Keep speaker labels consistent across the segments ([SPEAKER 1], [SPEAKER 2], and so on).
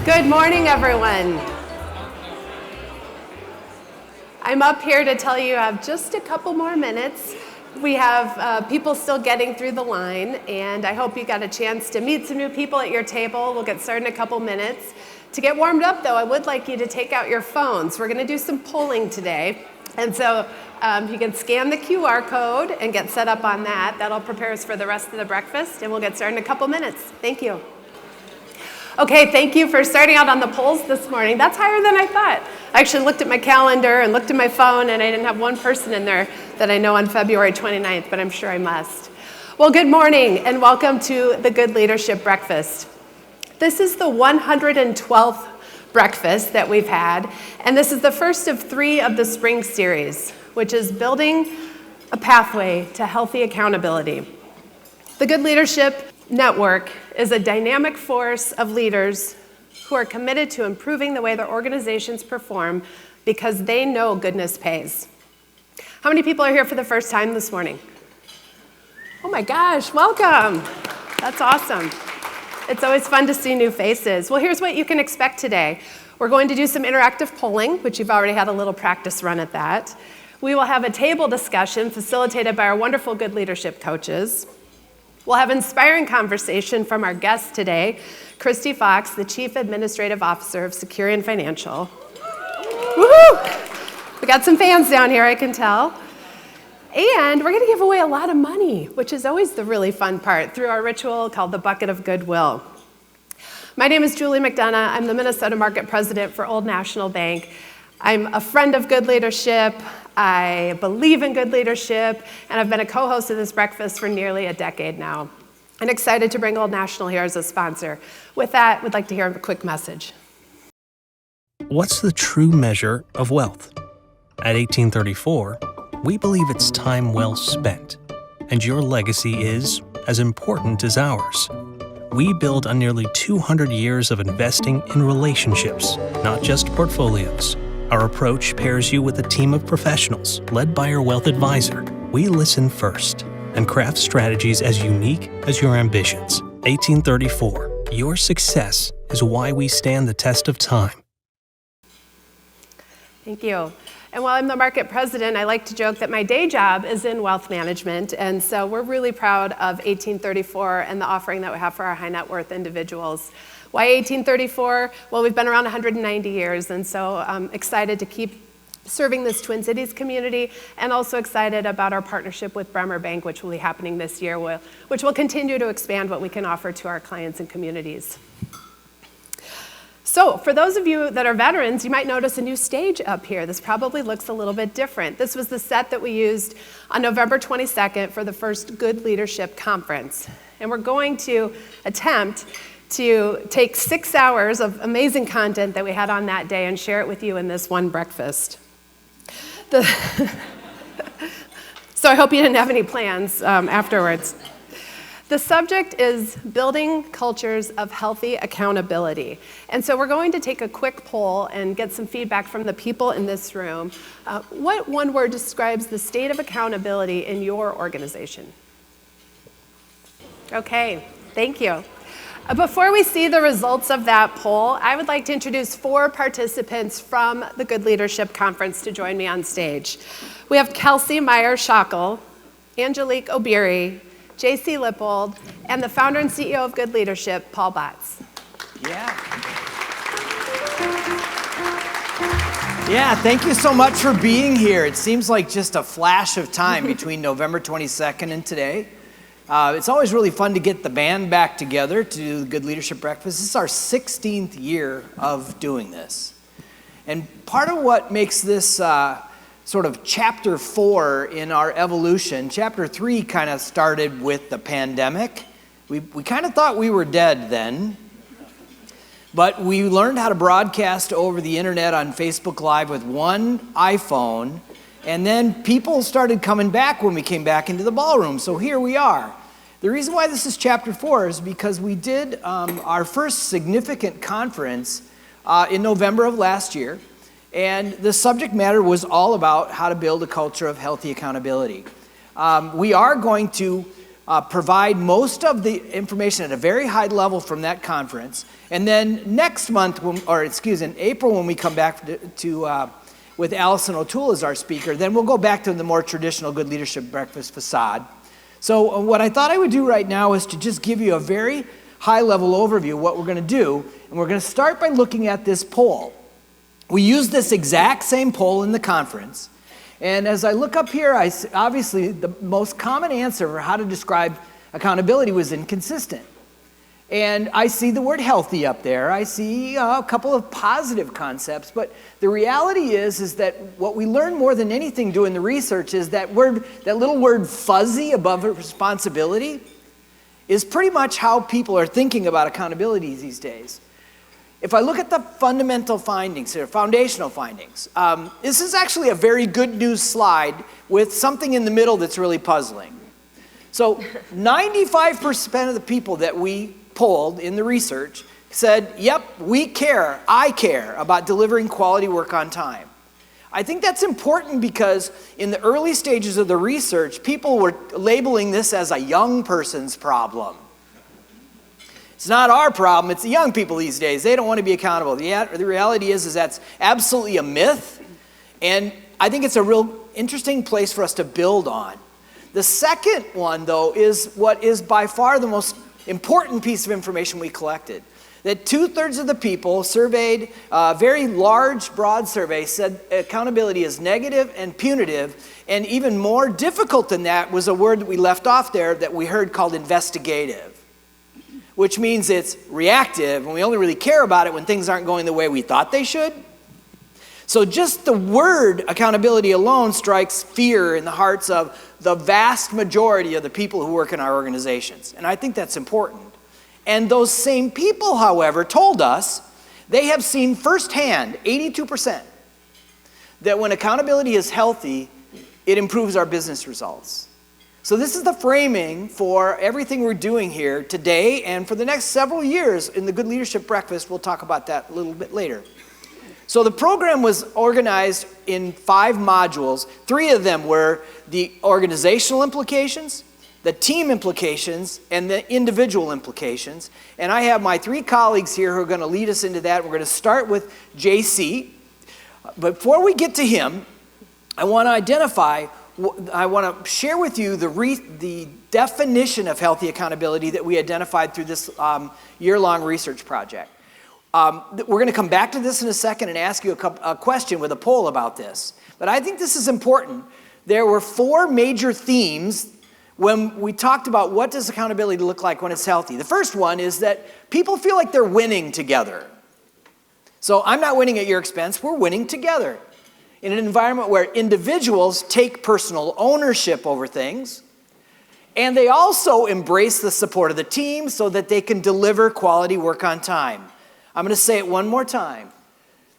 [SPEAKER 1] Good morning, everyone. I'm up here to tell you I have just a couple more minutes. We have people still getting through the line, and I hope you got a chance to meet some new people at your table. We'll get started in a couple minutes. To get warmed up, though, I would like you to take out your phones. We're going to do some polling today, and so you can scan the QR code and get set up on that. That'll prepare us for the rest of the breakfast, and we'll get started in a couple minutes. Thank you. Okay, thank you for starting out on the polls this morning. That's higher than I thought. I actually looked at my calendar and looked at my phone, and I didn't have one person in there that I know on February 29th, but I'm sure I must. Well, good morning, and welcome to the Good Leadership Breakfast. This is the 112th breakfast that we've had, and this is the first of 3 of the spring series, which is building a pathway to healthy accountability. The Good Leadership Network is a dynamic force of leaders who are committed to improving the way their organizations perform because they know goodness pays. How many people are here for the first time this morning? Oh my gosh, welcome. That's awesome. It's always fun to see new faces. Well, here's what you can expect today. We're going to do some interactive polling, which you've already had a little practice run at that. We will have a table discussion facilitated by our wonderful good leadership coaches. We'll have inspiring conversation from our guest today, Kristi Fox, the Chief Administrative Officer of Securian Financial. Woohoo! We got some fans down here, I can tell. And we're gonna give away a lot of money, which is always the really fun part, through our ritual called the Bucket of Goodwill. My name is Julie McDonough. I'm the Minnesota Market President for Old National Bank. I'm a friend of good leadership. I believe in good leadership, and I've been a co-host of this breakfast for nearly a decade now. I'm excited to bring Old National here as a sponsor. With that, we'd like to hear a quick message.
[SPEAKER 2] What's the true measure of wealth? At 1834, we believe it's time well spent, and your legacy is as important as ours. We build on nearly 200 years of investing in relationships, not just portfolios. Our approach pairs you with a team of professionals led by our wealth advisor. We listen first and craft strategies as unique as your ambitions. 1834, your success is why we stand the test of time.
[SPEAKER 1] Thank you. And while I'm the market president, I like to joke that my day job is in wealth management, and so we're really proud of 1834 and the offering that we have for our high net worth individuals. Why 1834? Well, we've been around 190 years, and so I'm excited to keep serving this Twin Cities community, and also excited about our partnership with Bremer Bank, which will be happening this year, which will continue to expand what we can offer to our clients and communities. So for those of you that are veterans, you might notice a new stage up here. This probably looks a little bit different. This was the set that we used on November 22nd for the first Good Leadership Conference. And we're going to attempt to take 6 hours of amazing content that we had on that day and share it with you in this one breakfast. So I hope you didn't have any plans afterwards. The subject is building cultures of healthy accountability. And so we're going to take a quick poll and get some feedback from the people in this room. What one word describes the state of accountability in your organization? Okay, thank you. Before we see the results of that poll, I would like to introduce 4 participants from the Good Leadership Conference to join me on stage. We have Kelsey Meyer-Schockel, Angelique O'Beary, J.C. Lippold, and the founder and CEO of Good Leadership, Paul Batz.
[SPEAKER 3] Yeah, thank you so much for being here. It seems like just a flash of time between November 22nd and today. It's always really fun to get the band back together to do the Good Leadership Breakfast. This is our 16th year of doing this. And part of what makes this sort of chapter 4 in our evolution, chapter 3 kind of started with the pandemic. We kind of thought we were dead then, but we learned how to broadcast over the internet on Facebook Live with one iPhone, and then people started coming back when we came back into the ballroom, so here we are. The reason why this is chapter 4 is because we did our first significant conference in November of last year, and the subject matter was all about how to build a culture of healthy accountability. We are going to provide most of the information at a very high level from that conference. And then next month, in April, when we come back with Allison O'Toole as our speaker, then we'll go back to the more traditional Good Leadership Breakfast facade. So what I thought I would do right now is to just give you a very high-level overview of what we're going to do. And we're going to start by looking at this poll. We used this exact same poll in the conference. And as I look up here, obviously the most common answer for how to describe accountability was inconsistent. And I see the word healthy up there. I see a couple of positive concepts. But the reality is that what we learned more than anything doing the research is that little word fuzzy above responsibility is pretty much how people are thinking about accountability these days. If I look at the fundamental findings or foundational findings, this is actually a very good news slide with something in the middle that's really puzzling. So 95% of the people that we polled in the research said, yep, I care about delivering quality work on time. I think that's important because in the early stages of the research, people were labeling this as a young person's problem. It's not our problem, it's the young people these days. They don't want to be accountable. The reality is that's absolutely a myth, and I think it's a real interesting place for us to build on. The second one, though, is what is by far the most important piece of information we collected. That 2/3 of the people surveyed, a very large, broad survey, said accountability is negative and punitive, and even more difficult than that was a word that we left off there that we heard called investigative, which means it's reactive, and we only really care about it when things aren't going the way we thought they should. So just the word accountability alone strikes fear in the hearts of the vast majority of the people who work in our organizations, and I think that's important. And those same people, however, told us they have seen firsthand, 82%, that when accountability is healthy, it improves our business results. So this is the framing for everything we're doing here today and for the next several years in the Good Leadership Breakfast. We'll talk about that a little bit later. So the program was organized in 5 modules. 3 of them were the organizational implications, the team implications, and the individual implications. And I have my 3 colleagues here who are going to lead us into that. We're going to start with JC. Before we get to him, I want to share with you the definition of healthy accountability that we identified through this year-long research project. We're going to come back to this in a second and ask you a question with a poll about this. But I think this is important. There were 4 major themes when we talked about what does accountability look like when it's healthy. The first one is that people feel like they're winning together. So I'm not winning at your expense, we're winning together. In an environment where individuals take personal ownership over things, and they also embrace the support of the team so that they can deliver quality work on time. I'm going to say it one more time.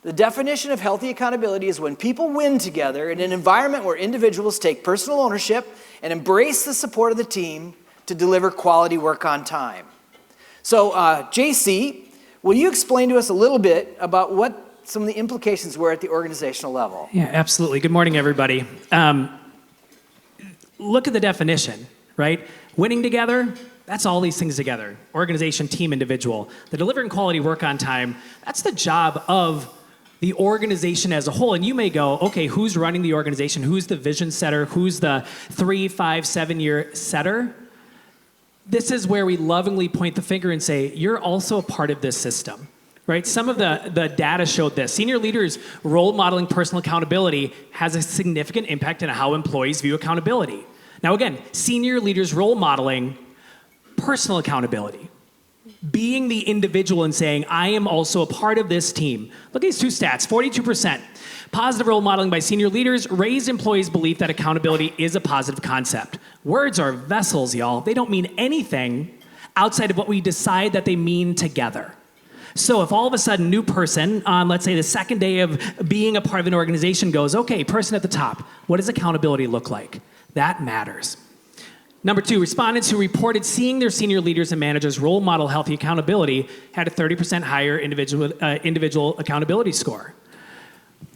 [SPEAKER 3] The definition of healthy accountability is when people win together in an environment where individuals take personal ownership and embrace the support of the team to deliver quality work on time. So, JC, will you explain to us a little bit about what some of the implications were at the organizational level?
[SPEAKER 4] Yeah, absolutely. Good morning, everybody. Look at the definition, right? Winning together, that's all these things together. Organization, team, individual. The delivering quality work on time, that's the job of the organization as a whole. And you may go, okay, who's running the organization? Who's the vision setter? Who's the 3, 5, 7-year setter? This is where we lovingly point the finger and say, you're also a part of this system, right? Some of the data showed this. Senior leaders role modeling personal accountability has a significant impact on how employees view accountability. Now again, senior leaders role modeling personal accountability. Being the individual and saying, I am also a part of this team. Look at these 2 stats, 42%. Positive role modeling by senior leaders raised employees' belief that accountability is a positive concept. Words are vessels, y'all. They don't mean anything outside of what we decide that they mean together. So if all of a sudden, new person on, let's say, the second day of being a part of an organization goes, okay, person at the top, what does accountability look like? That matters. Number 2, respondents who reported seeing their senior leaders and managers role model healthy accountability had a 30% higher individual accountability score.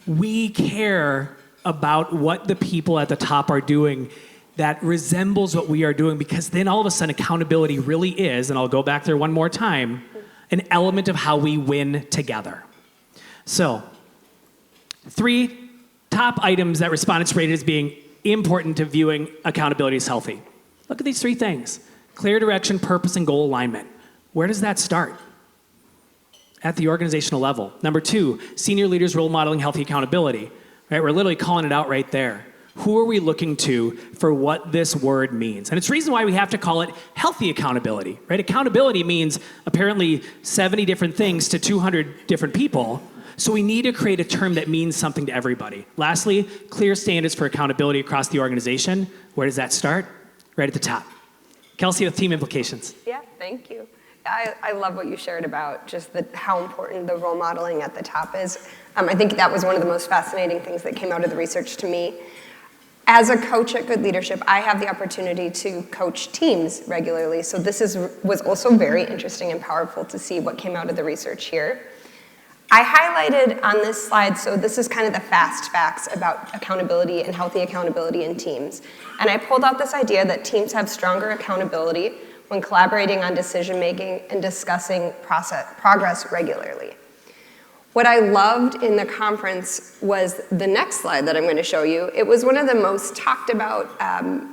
[SPEAKER 4] We care about what the people at the top are doing that resembles what we are doing, because then all of a sudden accountability really is, and I'll go back there one more time, an element of how we win together. So, 3 top items that respondents rated as being important to viewing accountability as healthy. Look at these 3 things. Clear direction, purpose, and goal alignment. Where does that start? At the organizational level. Number 2, senior leaders role modeling healthy accountability. Right? We're literally calling it out right there. Who are we looking to for what this word means? And it's the reason why we have to call it healthy accountability, right? Accountability means apparently 70 different things to 200 different people. So we need to create a term that means something to everybody. Lastly, clear standards for accountability across the organization. Where does that start? Right at the top. Kelsey with team implications.
[SPEAKER 5] Yeah, thank you. I love what you shared about just how important the role modeling at the top is. I think that was one of the most fascinating things that came out of the research to me. As a coach at Good Leadership, I have the opportunity to coach teams regularly. So this was also very interesting and powerful to see what came out of the research here. I highlighted on this slide, so this is kind of the fast facts about accountability and healthy accountability in teams. And I pulled out this idea that teams have stronger accountability when collaborating on decision making and discussing progress regularly. What I loved in the conference was the next slide that I'm going to show you. It was one of the most talked about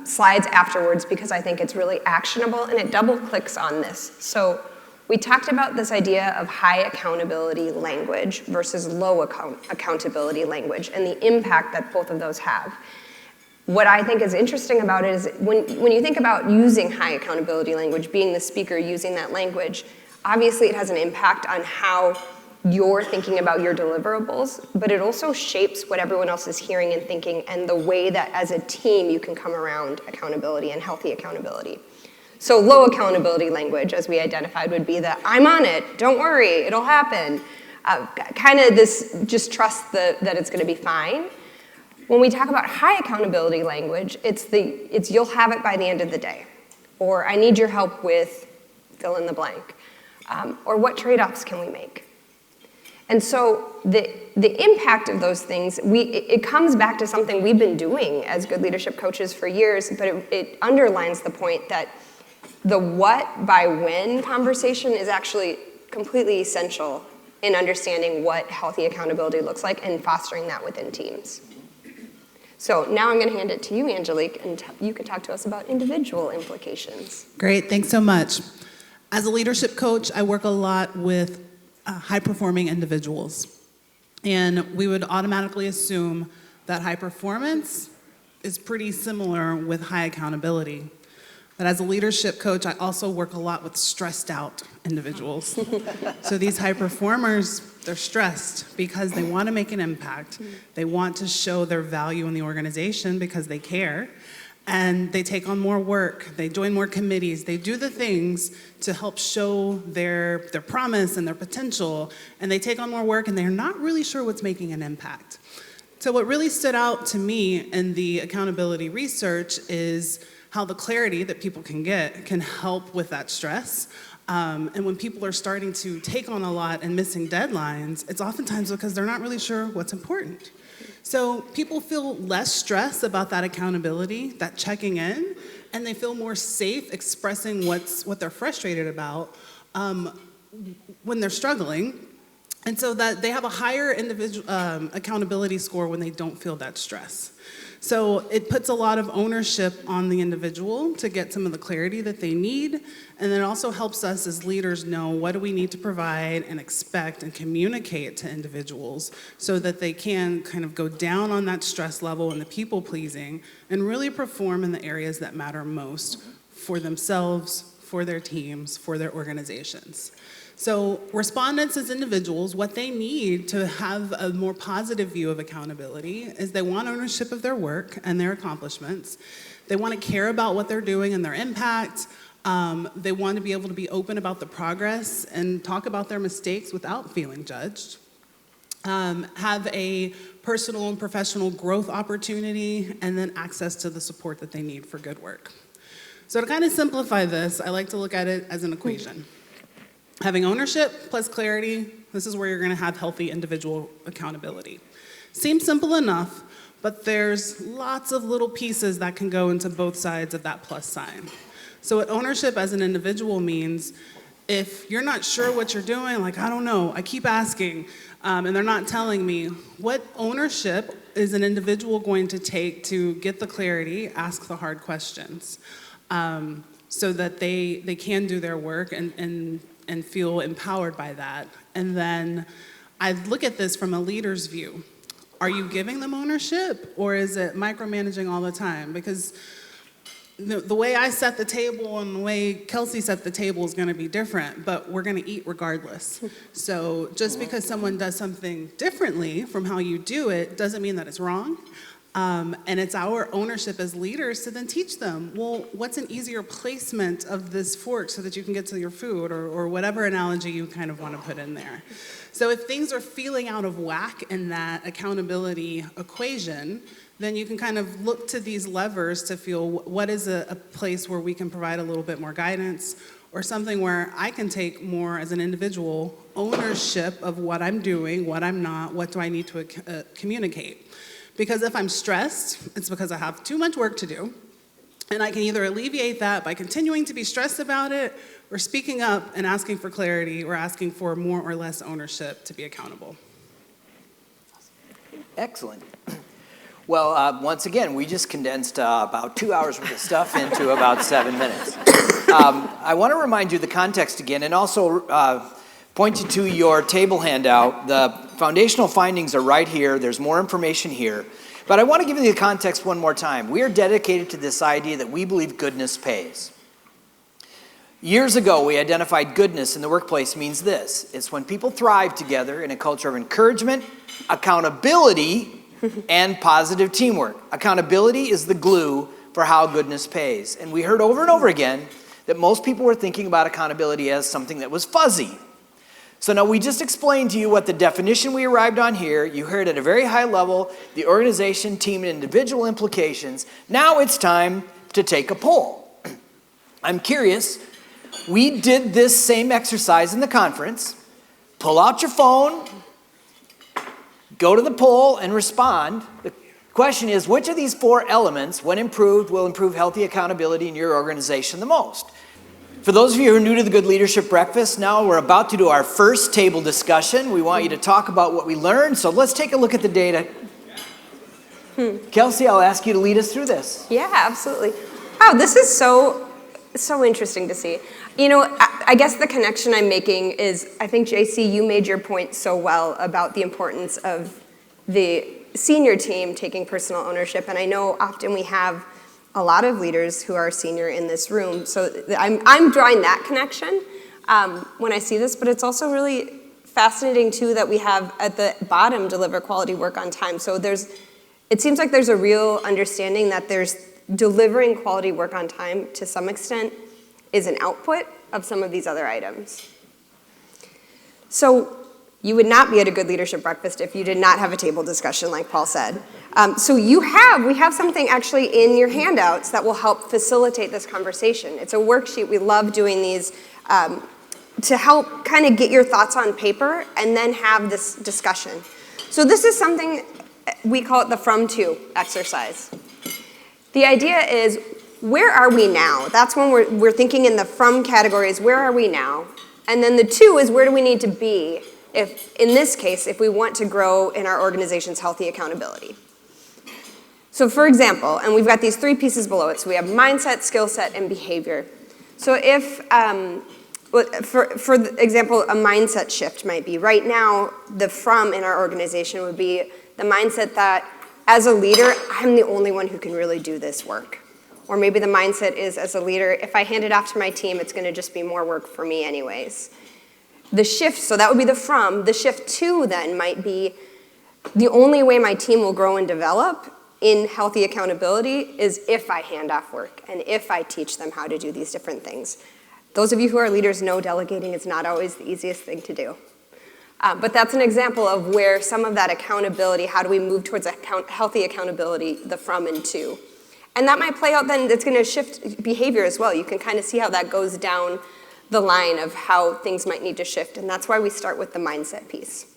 [SPEAKER 5] slides afterwards because I think it's really actionable and it double clicks on this. So we talked about this idea of high accountability language versus low accountability language and the impact that both of those have. What I think is interesting about it is when you think about using high accountability language, being the speaker using that language, obviously it has an impact on how you're thinking about your deliverables, but it also shapes what everyone else is hearing and thinking and the way that as a team you can come around accountability and healthy accountability. So low accountability language, as we identified, would be the I'm on it, don't worry, it'll happen. Kind of this just trust that it's going to be fine. When we talk about high accountability language, it's you'll have it by the end of the day, or I need your help with fill in the blank, or what trade-offs can we make? And so the impact of those things, it comes back to something we've been doing as Good Leadership coaches for years, but it underlines the point that the what by when conversation is actually completely essential in understanding what healthy accountability looks like and fostering that within teams. So now I'm going to hand it to you, Angelique, and you can talk to us about individual implications.
[SPEAKER 6] Great, thanks so much. As a leadership coach, I work a lot with high-performing individuals. And we would automatically assume that high performance is pretty similar with high accountability. But as a leadership coach, I also work a lot with stressed out individuals. So these high performers, they're stressed because they want to make an impact. They want to show their value in the organization because they care. And they take on more work, they join more committees, they do the things to help show their promise and their potential, and they take on more work and they're not really sure what's making an impact. So what really stood out to me in the accountability research is how the clarity that people can get can help with that stress. And when people are starting to take on a lot and missing deadlines, it's oftentimes because they're not really sure what's important. So people feel less stress about that accountability, that checking in, and they feel more safe expressing what they're frustrated about when they're struggling. And so that they have a higher individual accountability score when they don't feel that stress. So it puts a lot of ownership on the individual to get some of the clarity that they need, and then it also helps us as leaders know what do we need to provide and expect and communicate to individuals so that they can kind of go down on that stress level and the people pleasing and really perform in the areas that matter most for themselves, for their teams, for their organizations. So respondents as individuals, what they need to have a more positive view of accountability is they want ownership of their work and their accomplishments. They want to care about what they're doing and their impact. They want to be able to be open about the progress and talk about their mistakes without feeling judged. Have a personal and professional growth opportunity, and then access to the support that they need for good work. So to kind of simplify this, I like to look at it as an equation. Having ownership plus clarity, this is where you're going to have healthy individual accountability. Seems simple enough, but there's lots of little pieces that can go into both sides of that plus sign. So what ownership as an individual means, if you're not sure what you're doing, like, I don't know, I keep asking, and they're not telling me, what ownership is an individual going to take to get the clarity, ask the hard questions, so that they can do their work and feel empowered by that. And then I look at this from a leader's view. Are you giving them ownership, or is it micromanaging all the time? Because the way I set the table and the way Kelsey set the table is going to be different, but we're going to eat regardless. So just because someone does something differently from how you do it doesn't mean that it's wrong. And it's our ownership as leaders to then teach them, well, what's an easier placement of this fork so that you can get to your food, or whatever analogy you kind of want to put in there. So if things are feeling out of whack in that accountability equation, then you can kind of look to these levers to feel what is a place where we can provide a little bit more guidance, or something where I can take more as an individual ownership of what I'm doing, what I'm not, what do I need to communicate. Because if I'm stressed, it's because I have too much work to do, and I can either alleviate that by continuing to be stressed about it, or speaking up and asking for clarity, or asking for more or less ownership to be accountable.
[SPEAKER 3] Excellent. Well, once again, we just condensed about 2 hours worth of stuff into about 7 minutes. I want to remind you the context again, and also point you to your table handout. The foundational findings are right here. There's more information here. But I want to give you the context one more time. We are dedicated to this idea that we believe goodness pays. Years ago, we identified goodness in the workplace means this. It's when people thrive together in a culture of encouragement, accountability, and positive teamwork. Accountability is the glue for how goodness pays. And we heard over and over again that most people were thinking about accountability as something that was fuzzy. So now we just explained to you what the definition we arrived on here. You heard at a very high level the organization, team, and individual implications. Now it's time to take a poll. I'm curious. We did this same exercise in the conference. Pull out your phone, go to the poll, and respond. The question is, which of these 4 elements, when improved, will improve healthy accountability in your organization the most? For those of you who are new to the Good Leadership Breakfast, now we're about to do our first table discussion. We want you to talk about what we learned, so let's take a look at the data. Kelsey, I'll ask you to lead us through this.
[SPEAKER 5] Yeah, absolutely. Wow, this is so interesting to see. You know, I guess the connection I'm making is, I think, JC, you made your point so well about the importance of the senior team taking personal ownership. And I know often we have a lot of leaders who are senior in this room. So I'm drawing that connection when I see this, but it's also really fascinating too that we have at the bottom deliver quality work on time. So it seems like there's a real understanding that there's delivering quality work on time to some extent is an output of some of these other items. So you would not be at a Good Leadership Breakfast if you did not have a table discussion, like Paul said. So we have something actually in your handouts that will help facilitate this conversation. It's a worksheet. We love doing these to help kind of get your thoughts on paper and then have this discussion. So this is something, we call it the from to exercise. The idea is, where are we now? That's when we're thinking in the from categories, where are we now? And then the to is, where do we need to be if, in this case, if we want to grow in our organization's healthy accountability. So for example, and we've got these 3 pieces below it, so we have mindset, skill set, and behavior. So if, for example, a mindset shift might be, right now, the from in our organization would be the mindset that, as a leader, I'm the only one who can really do this work. Or maybe the mindset is, as a leader, if I hand it off to my team, it's going to just be more work for me anyways. The shift, so that would be the from. The shift to then might be, the only way my team will grow and develop in healthy accountability is if I hand off work and if I teach them how to do these different things. Those of you who are leaders know delegating is not always the easiest thing to do. But that's an example of where some of that accountability, how do we move towards healthy accountability, the from and to. And that might play out then, it's going to shift behavior as well. You can kind of see how that goes down the line of how things might need to shift. And that's why we start with the mindset piece.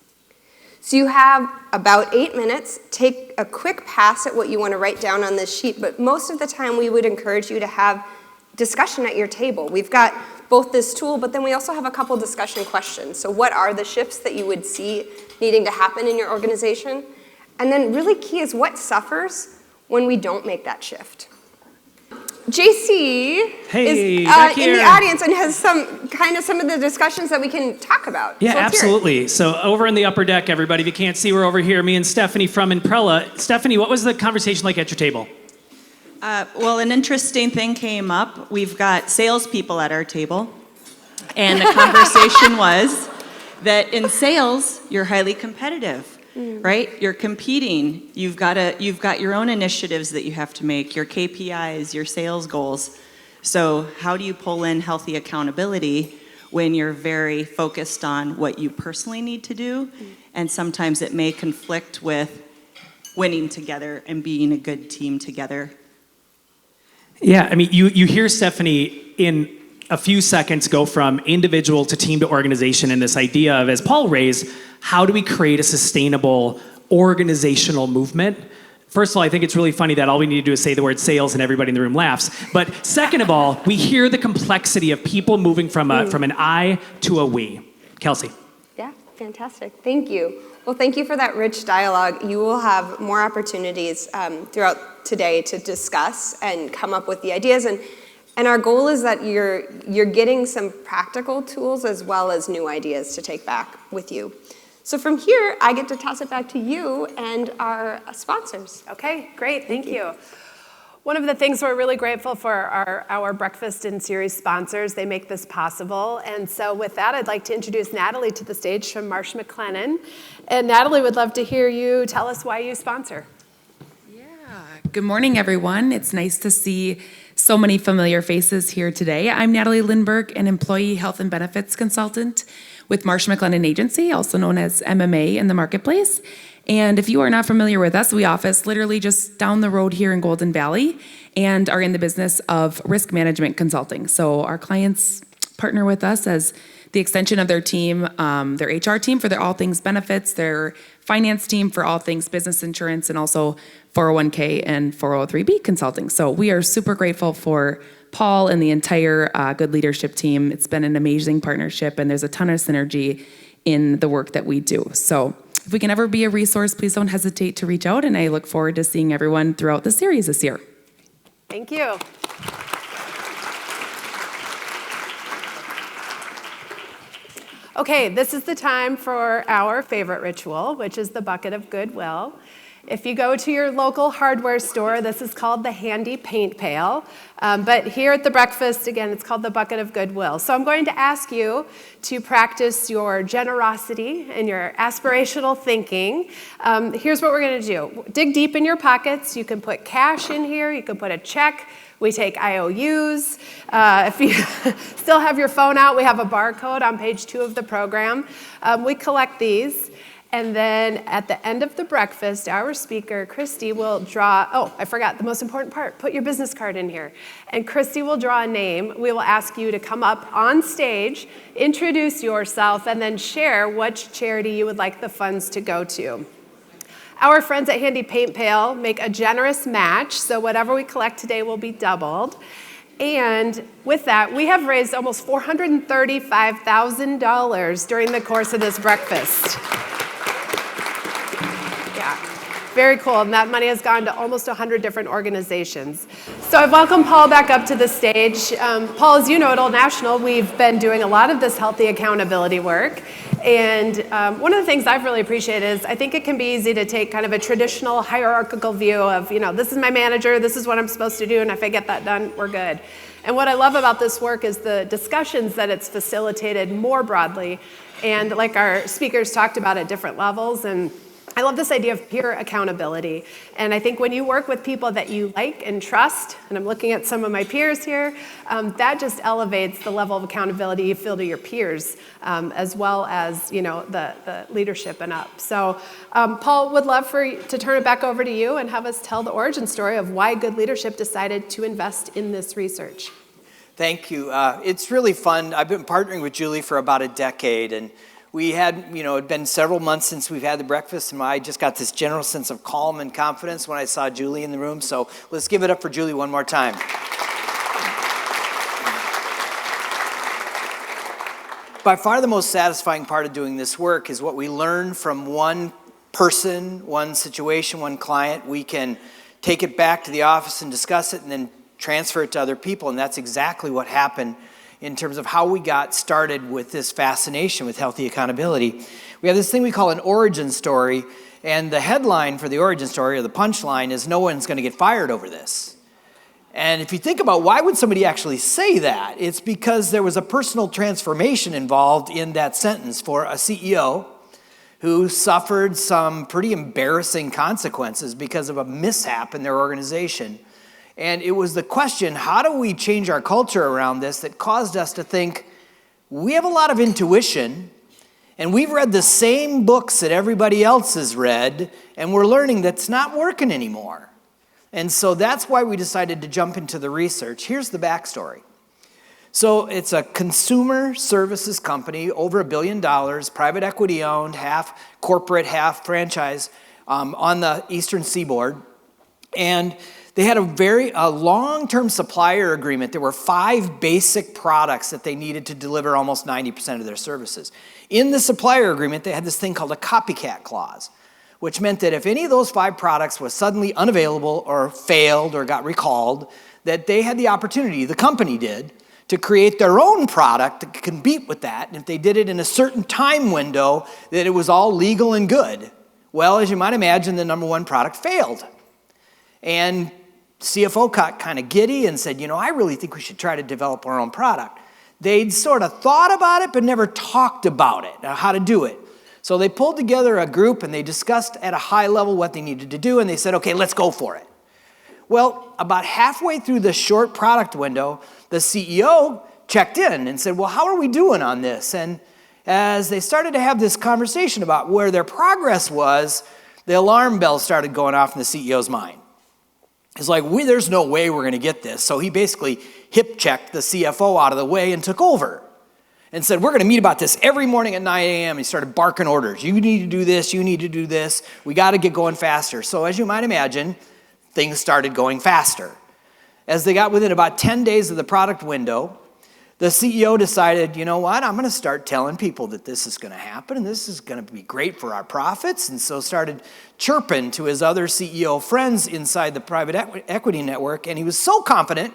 [SPEAKER 5] So you have about 8 minutes. Take a quick pass at what you want to write down on this sheet, but most of the time we would encourage you to have discussion at your table. We've got both this tool, but then we also have a couple discussion questions. So what are the shifts that you would see needing to happen in your organization? And then really key is what suffers when we don't make that shift. JC is
[SPEAKER 4] back
[SPEAKER 5] in the
[SPEAKER 4] here.
[SPEAKER 5] audience and has some of the discussions that we can talk about.
[SPEAKER 4] Yeah,
[SPEAKER 5] So let's hear it.
[SPEAKER 4] absolutely. So over in the upper deck, everybody, if you can't see, we're over here, me and Stephanie from Imprella. Stephanie, what was the conversation like at your table?
[SPEAKER 7] Well, an interesting thing came up. We've got salespeople at our table, and the conversation was that in sales, you're highly competitive, right? You're competing. You've got your own initiatives that you have to make, your KPIs, your sales goals. So how do you pull in healthy accountability when you're very focused on what you personally need to do? And sometimes it may conflict with winning together and being a good team together.
[SPEAKER 4] Yeah, I mean, you hear Stephanie in a few seconds go from individual to team to organization, and this idea of, as Paul raised, how do we create a sustainable organizational movement? First of all, I think it's really funny that all we need to do is say the word sales and everybody in the room laughs. But second of all, we hear the complexity of people moving from an I to a we. Kelsey.
[SPEAKER 5] Yeah, fantastic. Thank you. Well, thank you for that rich dialogue. You will have more opportunities throughout today to discuss and come up with the ideas. And our goal is that you're getting some practical tools as well as new ideas to take back with you. So from here, I get to toss it back to you and our sponsors.
[SPEAKER 1] Okay, great, thank you. One of the things we're really grateful for are our breakfast and series sponsors. They make this possible. And so with that, I'd like to introduce Natalie to the stage from Marsh McLennan. And Natalie, would love to hear you tell us why you sponsor.
[SPEAKER 8] Yeah, good morning, everyone. It's nice to see so many familiar faces here today. I'm Natalie Lindberg, an employee health and benefits consultant with Marsh McLennan Agency, also known as MMA in the marketplace. And if you are not familiar with us, we office literally just down the road here in Golden Valley and are in the business of risk management consulting. So our clients partner with us as the extension of their team, their HR team for their all things benefits, their finance team for all things business insurance, and also 401k and 403b consulting. So we are super grateful for Paul and the entire Good Leadership team. It's been an amazing partnership, and there's a ton of synergy in the work that we do. So if we can ever be a resource, please don't hesitate to reach out, and I look forward to seeing everyone throughout the series this year.
[SPEAKER 1] Thank you. Okay, this is the time for our favorite ritual, which is the bucket of goodwill. If you go to your local hardware store, this is called the handy paint pail. But here at the breakfast, again, it's called the bucket of goodwill. So I'm going to ask you to practice your generosity and your aspirational thinking. Here's what we're going to do. Dig deep in your pockets. You can put cash in here. You can put a check. We take IOUs. If you still have your phone out, we have a barcode on page 2 of the program. We collect these. And then at the end of the breakfast, our speaker, Kristi, will draw, oh, I forgot the most important part, put your business card in here. And Kristi will draw a name. We will ask you to come up on stage, introduce yourself, and then share which charity you would like the funds to go to. Our friends at Handy Paint Pail make a generous match, so whatever we collect today will be doubled. And with that, we have raised almost $435,000 during the course of this breakfast. Very cool, and that money has gone to almost 100 different organizations. So I've welcomed Paul back up to the stage. Paul, as you know, at Old National, we've been doing a lot of this healthy accountability work. And one of the things I've really appreciated is I think it can be easy to take kind of a traditional hierarchical view of, you know, this is my manager, this is what I'm supposed to do, and if I get that done, we're good. And what I love about this work is the discussions that it's facilitated more broadly, and like our speakers talked about at different levels. And I love this idea of peer accountability. And I think when you work with people that you like and trust, and I'm looking at some of my peers here, that just elevates the level of accountability you feel to your peers, as well as, you know, the leadership and up. So Paul, would love to turn it back over to you and have us tell the origin story of why Good Leadership decided to invest in this research.
[SPEAKER 3] Thank you. It's really fun. I've been partnering with Julie for about a decade, and We had, it'd been several months since we've had the breakfast, and I just got this general sense of calm and confidence when I saw Julie in the room. So let's give it up for Julie one more time. By far the most satisfying part of doing this work is what we learn from one person, one situation, one client. We can take it back to the office and discuss it and then transfer it to other people. And that's exactly what happened in terms of how we got started with this fascination with healthy accountability. We have this thing we call an origin story. And the headline for the origin story, or the punchline, is no one's going to get fired over this. And if you think about why would somebody actually say that, it's because there was a personal transformation involved in that sentence for a CEO who suffered some pretty embarrassing consequences because of a mishap in their organization. And it was the question, how do we change our culture around this, that caused us to think, we have a lot of intuition, and we've read the same books that everybody else has read, and we're learning that's not working anymore. And so that's why we decided to jump into the research. Here's the backstory. So it's a consumer services company, over $1 billion, private equity owned, half corporate, half franchise, on the Eastern Seaboard. And they had a long-term supplier agreement. There were 5 basic products that they needed to deliver almost 90% of their services. In the supplier agreement, they had this thing called a copycat clause, which meant that if any of those 5 products was suddenly unavailable or failed or got recalled, that they had the opportunity, the company did, to create their own product to compete with that. And if they did it in a certain time window, that it was all legal and good. Well, as you might imagine, the number 1 product failed. And CFO got kind of giddy and said, I really think we should try to develop our own product. They'd sort of thought about it, but never talked about it, how to do it. So they pulled together a group and they discussed at a high level what they needed to do, and they said, okay, let's go for it. Well, about halfway through the short product window, the CEO checked in and said, well, how are we doing on this? And as they started to have this conversation about where their progress was, the alarm bells started going off in the CEO's mind. It's like, there's no way we're going to get this. So he basically hip-checked the CFO out of the way and took over and said, we're going to meet about this every morning at 9 a.m. He started barking orders. You need to do this. You need to do this. We got to get going faster. So as you might imagine, things started going faster. As they got within about 10 days of the product window, the CEO decided, you know what, I'm going to start telling people that this is going to happen and this is going to be great for our profits. And so started chirping to his other CEO friends inside the private equity network. And he was so confident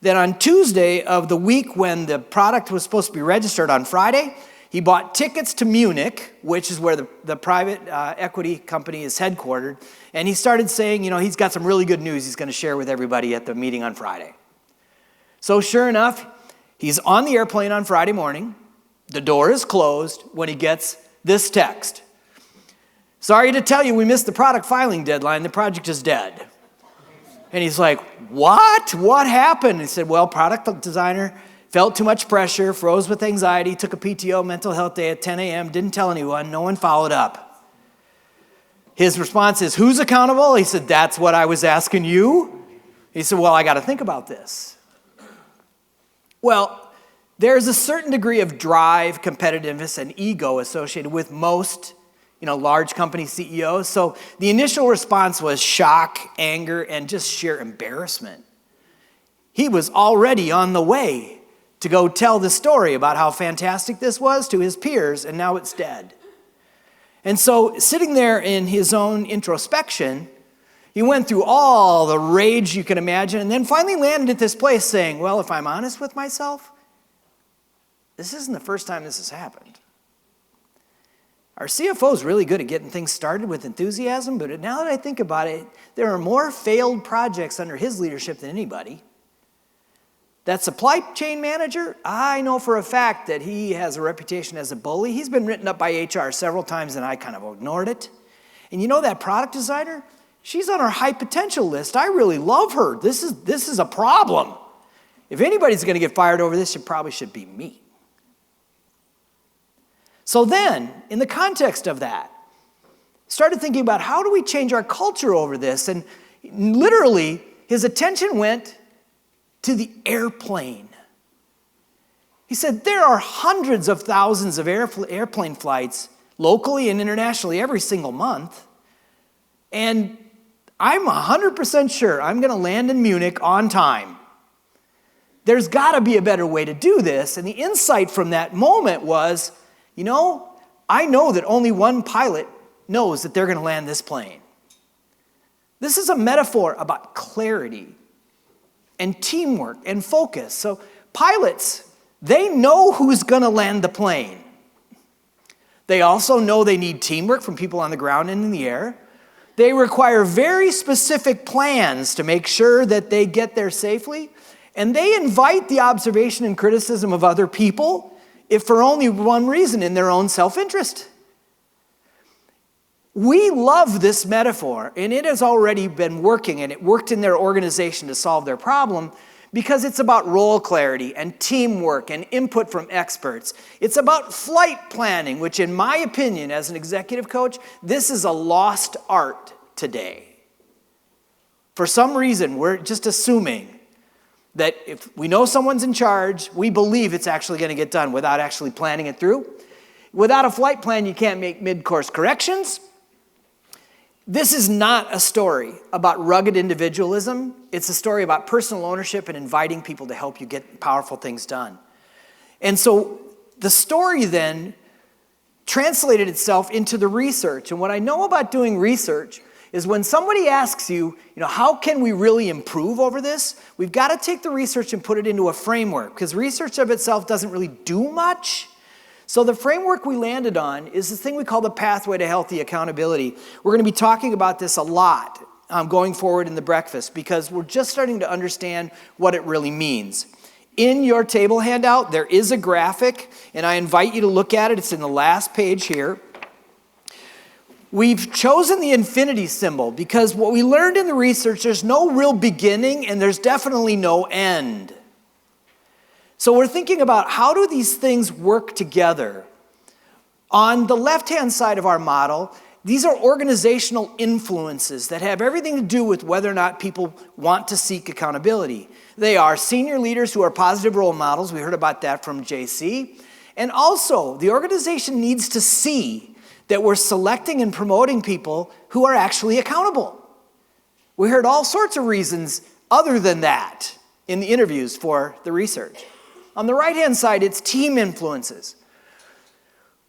[SPEAKER 3] that on Tuesday of the week when the product was supposed to be registered on Friday, he bought tickets to Munich, which is where the private equity company is headquartered. And he started saying, he's got some really good news he's going to share with everybody at the meeting on Friday. So sure enough, he's on the airplane on Friday morning. The door is closed when he gets this text. Sorry to tell you, we missed the product filing deadline. The project is dead. And he's like, what? What happened? He said, well, product designer felt too much pressure, froze with anxiety, took a PTO mental health day at 10 a.m., didn't tell anyone, no one followed up. His response is, who's accountable? He said, that's what I was asking you. He said, well, I got to think about this. Well, there's a certain degree of drive, competitiveness, and ego associated with most large company CEOs. So the initial response was shock, anger, and just sheer embarrassment. He was already on the way to go tell the story about how fantastic this was to his peers, and now it's dead. And so sitting there in his own introspection, he went through all the rage you can imagine, and then finally landed at this place saying, well, if I'm honest with myself, this isn't the first time this has happened. Our CFO is really good at getting things started with enthusiasm, but now that I think about it, there are more failed projects under his leadership than anybody. That supply chain manager, I know for a fact that he has a reputation as a bully. He's been written up by HR several times, and I kind of ignored it. And that product designer, she's on our high potential list. I really love her. This is a problem. If anybody's going to get fired over this, it probably should be me. So then, in the context of that, started thinking about how do we change our culture over this? And literally, his attention went to the airplane. He said, there are hundreds of thousands of airplane flights locally and internationally every single month. And I'm 100% sure I'm going to land in Munich on time. There's got to be a better way to do this. And the insight from that moment was, I know that only one pilot knows that they're going to land this plane. This is a metaphor about clarity and teamwork and focus. So pilots, they know who's going to land the plane. They also know they need teamwork from people on the ground and in the air. They require very specific plans to make sure that they get there safely. And they invite the observation and criticism of other people, if for only one reason, in their own self-interest. We love this metaphor, and it has already been working, and it worked in their organization to solve their problem, because it's about role clarity and teamwork and input from experts. It's about flight planning, which in my opinion, as an executive coach, this is a lost art today. For some reason, we're just assuming that if we know someone's in charge, we believe it's actually going to get done without actually planning it through. Without a flight plan, you can't make mid-course corrections. This is not a story about rugged individualism. It's a story about personal ownership and inviting people to help you get powerful things done. And so the story then translated itself into the research. And what I know about doing research is when somebody asks you, how can we really improve over this? We've got to take the research and put it into a framework, because research of itself doesn't really do much. So the framework we landed on is this thing we call the pathway to healthy accountability. We're going to be talking about this a lot going forward in the breakfast, because we're just starting to understand what it really means. In your table handout, there is a graphic, and I invite you to look at it. It's in the last page here. We've chosen the infinity symbol because what we learned in the research, there's no real beginning and there's definitely no end. So we're thinking about, how do these things work together? On the left-hand side of our model, these are organizational influences that have everything to do with whether or not people want to seek accountability. They are senior leaders who are positive role models. We heard about that from JC. And also, the organization needs to see that we're selecting and promoting people who are actually accountable. We heard all sorts of reasons other than that in the interviews for the research. On the right-hand side, it's team influences.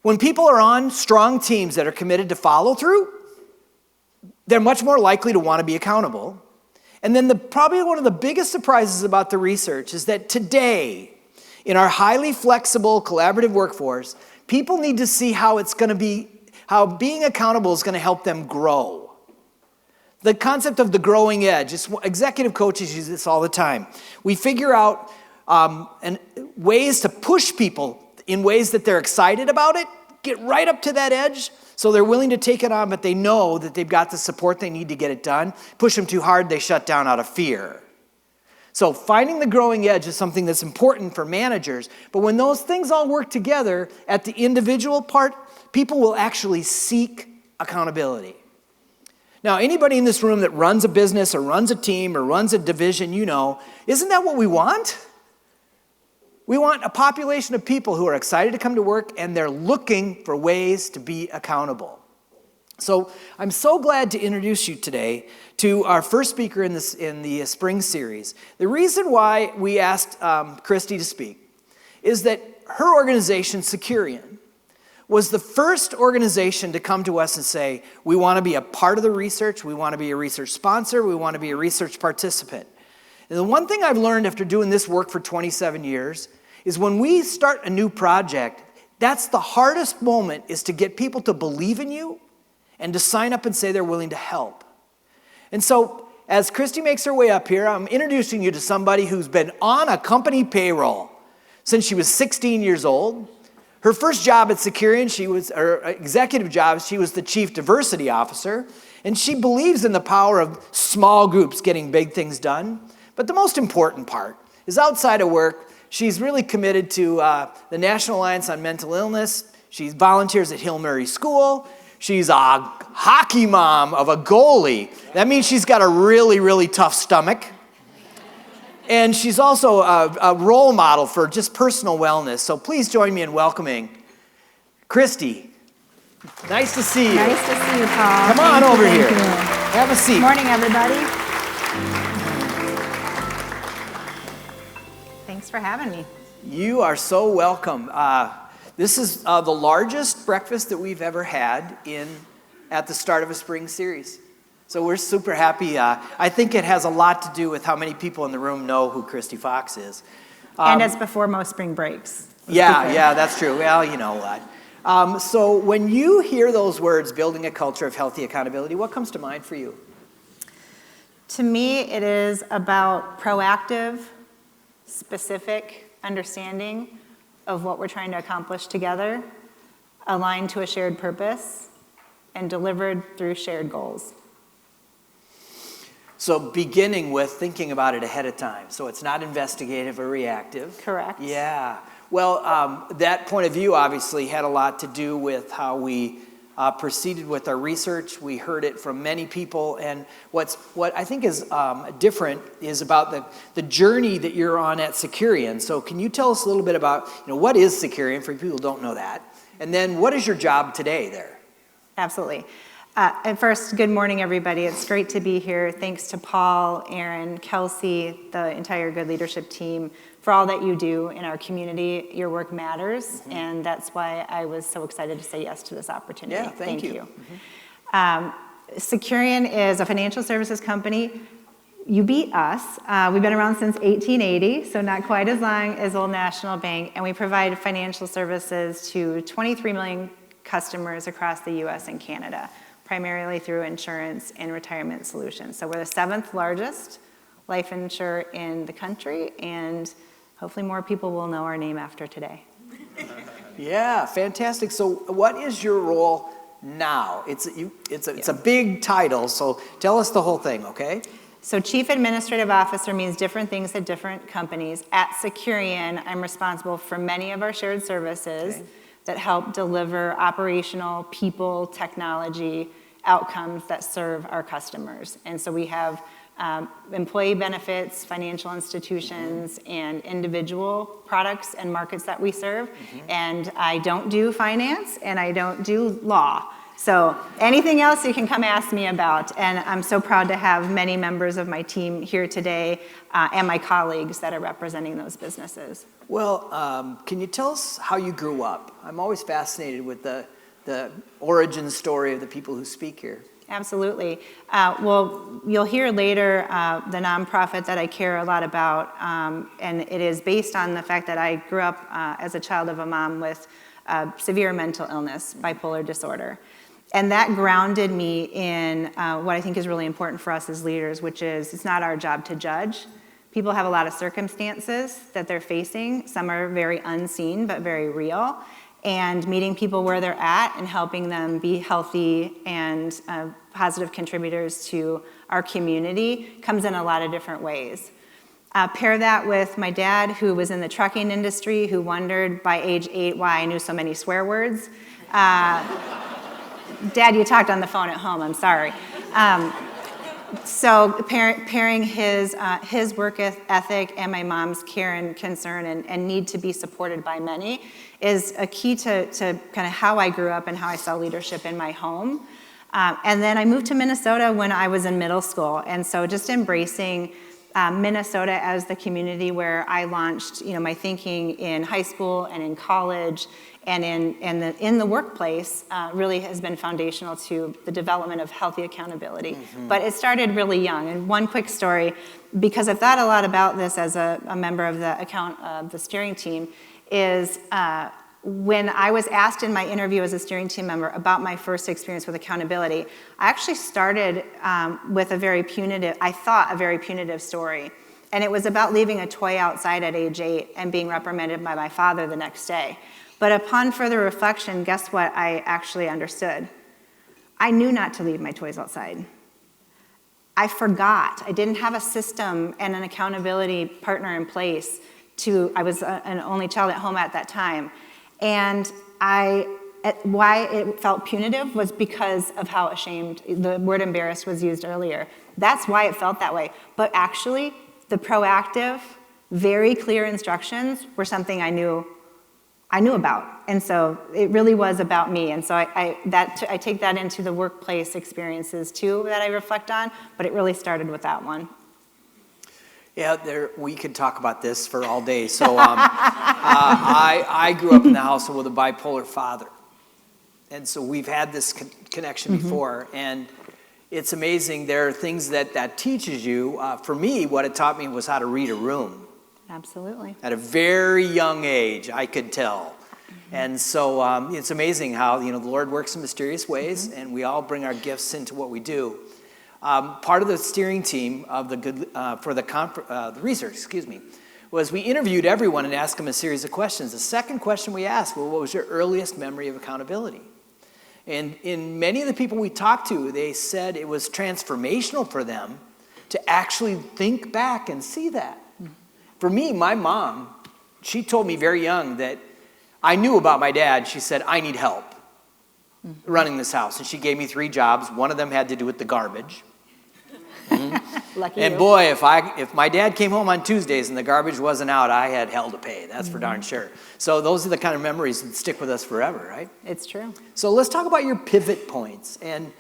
[SPEAKER 3] When people are on strong teams that are committed to follow through, they're much more likely to want to be accountable. And then probably one of the biggest surprises about the research is that today, in our highly flexible, collaborative workforce, people need to see how being accountable is going to help them grow. The concept of the growing edge, executive coaches use this all the time. We figure out ways to push people in ways that they're excited about it, get right up to that edge so they're willing to take it on, but they know that they've got the support they need to get it done. Push them too hard, they shut down out of fear. So finding the growing edge is something that's important for managers, but when those things all work together at the individual part, people will actually seek accountability. Now, anybody in this room that runs a business or runs a team or runs a division, isn't that what we want? We want a population of people who are excited to come to work and they're looking for ways to be accountable. So I'm so glad to introduce you today to our first speaker in the spring series. The reason why we asked Kristi to speak is that her organization, Securian, was the first organization to come to us and say, we want to be a part of the research, we want to be a research sponsor, we want to be a research participant. And the one thing I've learned after doing this work for 27 years is when we start a new project, that's the hardest moment, is to get people to believe in you and to sign up and say they're willing to help. And so, as Kristi makes her way up here, I'm introducing you to somebody who's been on a company payroll since she was 16 years old. Her first job at Securian, her executive job, she was the chief diversity officer, and she believes in the power of small groups getting big things done. But the most important part is outside of work, she's really committed to the National Alliance on Mental Illness. She volunteers at Hill Murray School. She's a hockey mom of a goalie. That means she's got a really, really tough stomach. And she's also a role model for just personal wellness. So please join me in welcoming Kristi. Nice to see you.
[SPEAKER 9] Nice to see you, Paul.
[SPEAKER 3] Come on over here.
[SPEAKER 9] Thank you.
[SPEAKER 3] Have a seat.
[SPEAKER 9] Morning, everybody. Thanks for having me.
[SPEAKER 3] You are so welcome. This is the largest breakfast that we've ever had at the start of a spring series. So we're super happy. I think it has a lot to do with how many people in the room know who Kristi Fox is.
[SPEAKER 9] And it's before most spring breaks.
[SPEAKER 3] Yeah, that's true. Well, you know what. So when you hear those words, building a culture of healthy accountability, what comes to mind for you?
[SPEAKER 9] To me, it is about proactive, specific understanding of what we're trying to accomplish together, aligned to a shared purpose, and delivered through shared goals.
[SPEAKER 3] So beginning with thinking about it ahead of time, so it's not investigative or reactive.
[SPEAKER 9] Correct.
[SPEAKER 3] Yeah. Well, that point of view obviously had a lot to do with how we proceeded with our research. We heard it from many people, and what I think is different is about the journey that you're on at Securian. So can you tell us a little bit about, what is Securian for people who don't know that? And then what is your job today there?
[SPEAKER 9] Absolutely. And first, good morning, everybody. It's great to be here. Thanks to Paul, Aaron, Kelsey, the entire Good Leadership team for all that you do in our community. Your work matters, and that's why I was so excited to say yes to this opportunity.
[SPEAKER 3] Yeah, thank you.
[SPEAKER 9] Securian is a financial services company. You beat us. We've been around since 1880, so not quite as long as Old National Bank, and we provide financial services to 23 million customers across the U.S. and Canada, primarily through insurance and retirement solutions. So we're the 7th largest life insurer in the country, and hopefully more people will know our name after today.
[SPEAKER 3] Yeah, fantastic. So what is your role now? It's a big title, so tell us the whole thing, okay?
[SPEAKER 9] So Chief Administrative Officer means different things at different companies. At Securian, I'm responsible for many of our shared services that help deliver operational, people, technology outcomes that serve our customers. And so we have employee benefits, financial institutions, and individual products and markets that we serve. And I don't do finance, and I don't do law. So anything else you can come ask me about. And I'm so proud to have many members of my team here today and my colleagues that are representing those businesses.
[SPEAKER 3] Well, can you tell us how you grew up? I'm always fascinated with the origin story of the people who speak here.
[SPEAKER 9] Absolutely. Well, you'll hear later the nonprofit that I care a lot about, and it is based on the fact that I grew up as a child of a mom with severe mental illness, bipolar disorder. And that grounded me in what I think is really important for us as leaders, which is it's not our job to judge. People have a lot of circumstances that they're facing. Some are very unseen, but very real. And meeting people where they're at and helping them be healthy and positive contributors to our community comes in a lot of different ways. Pair that with my dad, who was in the trucking industry, who wondered by age 8 why I knew so many swear words. Dad, you talked on the phone at home, I'm sorry. So pairing his work ethic and my mom's care and concern and need to be supported by many is a key to kind of how I grew up and how I saw leadership in my home. And then I moved to Minnesota when I was in middle school. And so just embracing Minnesota as the community where I launched my thinking in high school and in college and in the workplace really has been foundational to the development of healthy accountability. But it started really young. And one quick story, because I've thought a lot about this as a member of the steering team, is when I was asked in my interview as a steering team member about my first experience with accountability, I actually started with a very punitive story. And it was about leaving a toy outside at age 8 and being reprimanded by my father the next day. But upon further reflection, guess what I actually understood? I knew not to leave my toys outside. I forgot. I didn't have a system and an accountability partner in place. I was an only child at home at that time. And why it felt punitive was because of how ashamed, the word embarrassed was used earlier. That's why it felt that way. But actually, the proactive, very clear instructions were something I knew about. And so it really was about me. And so I take that into the workplace experiences too that I reflect on, but it really started with that one.
[SPEAKER 3] Yeah, we could talk about this for all day. So I grew up in the household with a bipolar father. And so we've had this connection before. And it's amazing. There are things that teaches you. For me, what it taught me was how to read a room.
[SPEAKER 9] Absolutely.
[SPEAKER 3] At a very young age, I could tell. And so it's amazing how, the Lord works in mysterious ways, and we all bring our gifts into what we do. Part of the steering team of the research, was we interviewed everyone and asked them a series of questions. The second question we asked, well, what was your earliest memory of accountability? And in many of the people we talked to, they said it was transformational for them to actually think back and see that. For me, my mom, she told me very young that I knew about my dad. She said, I need help running this house. And she gave me 3 jobs. One of them had to do with the garbage.
[SPEAKER 9] Lucky
[SPEAKER 3] And
[SPEAKER 9] you.
[SPEAKER 3] boy, if my dad came home on Tuesdays and the garbage wasn't out, I had hell to pay. That's for darn sure. So those are the kind of memories that stick with us forever, right?
[SPEAKER 9] It's true.
[SPEAKER 3] So let's talk about your pivot points. And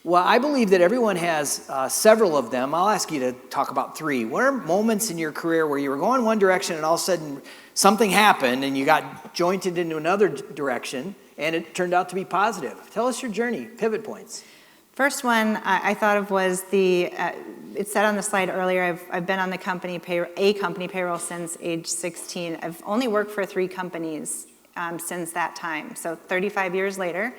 [SPEAKER 3] well, I believe that everyone has several of them. I'll ask you to talk about 3. What are moments in your career where you were going one direction and all of a sudden something happened and you got jointed into another direction and it turned out to be positive? Tell us your journey, pivot points.
[SPEAKER 9] First one I thought of was it said on the slide earlier, I've been on the company payroll since age 16. I've only worked for 3 companies since that time, so 35 years later.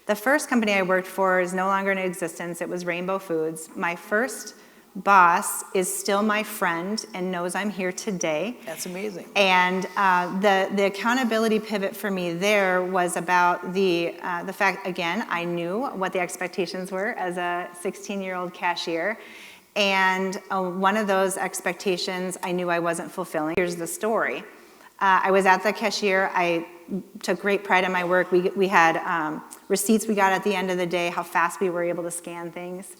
[SPEAKER 9] The first company I worked for is no longer in existence. It was Rainbow Foods. My first boss is still my friend and knows I'm here today.
[SPEAKER 3] That's amazing.
[SPEAKER 9] And the accountability pivot for me there was about the fact, again, I knew what the expectations were as a 16-year-old cashier. And one of those expectations I knew I wasn't fulfilling. Here's the story. I was at the cashier. I took great pride in my work. We had receipts we got at the end of the day, how fast we were able to scan things.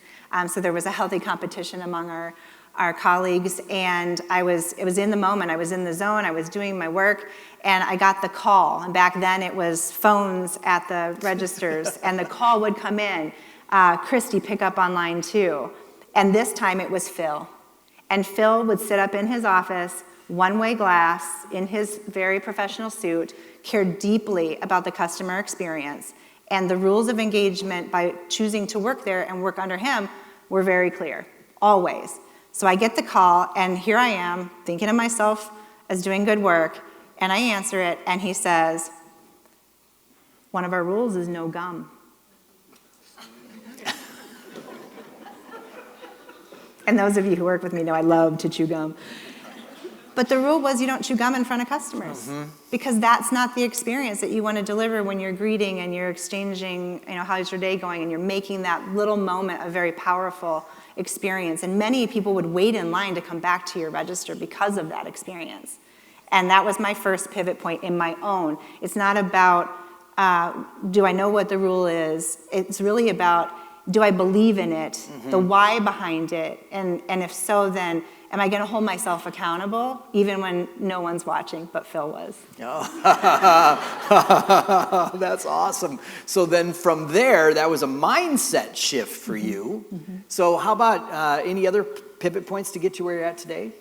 [SPEAKER 9] So there was a healthy competition among our colleagues, and it was in the moment. I was in the zone. I was doing my work, and I got the call. And back then it was phones at the registers, and the call would come in. Kristi, pick up on line 2. And this time it was Phil. And Phil would sit up in his office, one-way glass, in his very professional suit, care deeply about the customer experience. And the rules of engagement by choosing to work there and work under him were very clear, always. So I get the call, and here I am, thinking of myself as doing good work, and I answer it, and he says, one of our rules is no gum. And those of you who work with me know I love to chew gum. But the rule was you don't chew gum in front of customers because that's not the experience that you want to deliver when you're greeting and you're exchanging, how's your day going, and you're making that little moment a very powerful experience. And many people would wait in line to come back to your register because of that experience. And that was my first pivot point in my own. It's not about, do I know what the rule is? It's really about, do I believe in it, the why behind it, and if so, then am I going to hold myself accountable even when no one's watching, but Phil was?
[SPEAKER 3] Oh. That's awesome. So then from there, that was a mindset shift for you. So how about any other pivot points to get you where you're at today?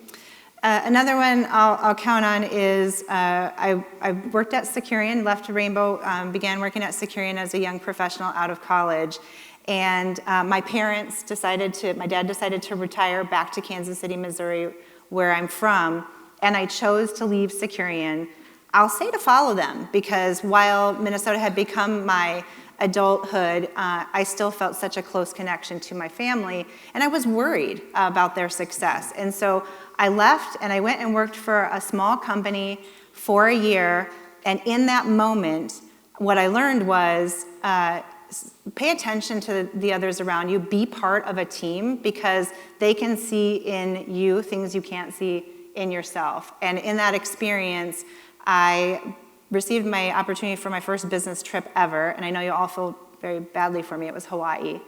[SPEAKER 9] Another one I'll count on is I worked at Securian, left Rainbow, began working at Securian as a young professional out of college. And my dad decided to retire back to Kansas City, Missouri, where I'm from, and I chose to leave Securian. I'll say to follow them, because while Minnesota had become my adulthood, I still felt such a close connection to my family, and I was worried about their success. And so I left, and I went and worked for a small company for a year, and in that moment, what I learned was, pay attention to the others around you. Be part of a team because they can see in you things you can't see in yourself. And in that experience, I received my opportunity for my first business trip ever. And I know you all feel very badly for me. It was Hawaii.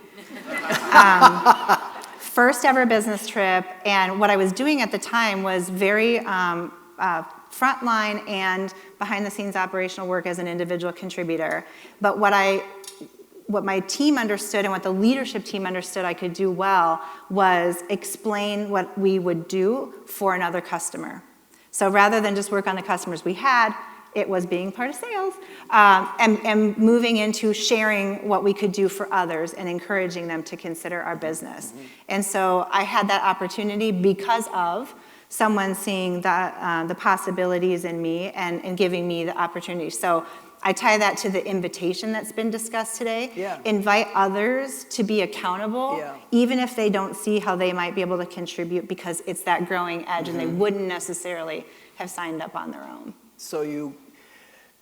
[SPEAKER 9] first ever business trip, and what I was doing at the time was very frontline and behind the scenes operational work as an individual contributor. But what my team understood and what the leadership team understood I could do well was explain what we would do for another customer. So rather than just work on the customers we had, it was being part of sales and moving into sharing what we could do for others and encouraging them to consider our business. And so I had that opportunity because of someone seeing the possibilities in me and giving me the opportunity. So I tie that to the invitation that's been discussed today.
[SPEAKER 3] Yeah.
[SPEAKER 9] Invite others to be accountable,
[SPEAKER 3] Yeah.
[SPEAKER 9] even if they don't see how they might be able to contribute, because it's that growing edge and they wouldn't necessarily have signed up on their own.
[SPEAKER 3] So you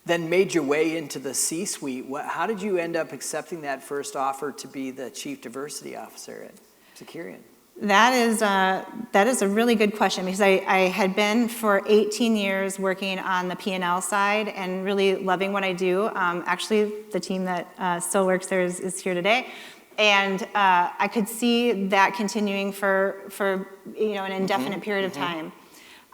[SPEAKER 3] then made your way into the C-suite. How did you end up accepting that first offer to be the Chief Diversity Officer at Securian?
[SPEAKER 9] That is a really good question, because I had been for 18 years working on the P&L side and really loving what I do. Actually, the team that still works there is here today. And I could see that continuing for an indefinite period of time.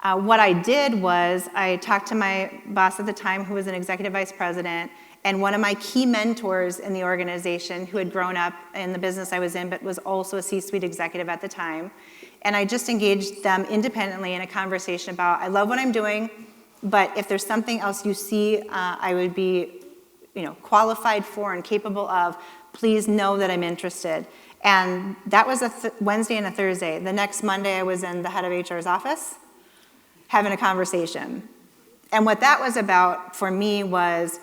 [SPEAKER 9] What I did was I talked to my boss at the time, who was an executive vice president, and one of my key mentors in the organization, who had grown up in the business I was in, but was also a C-suite executive at the time. And I just engaged them independently in a conversation about, I love what I'm doing, but if there's something else you see I would be qualified for and capable of, please know that I'm interested. And that was a Wednesday and a Thursday. The next Monday, I was in the head of HR's office having a conversation. And what that was about for me was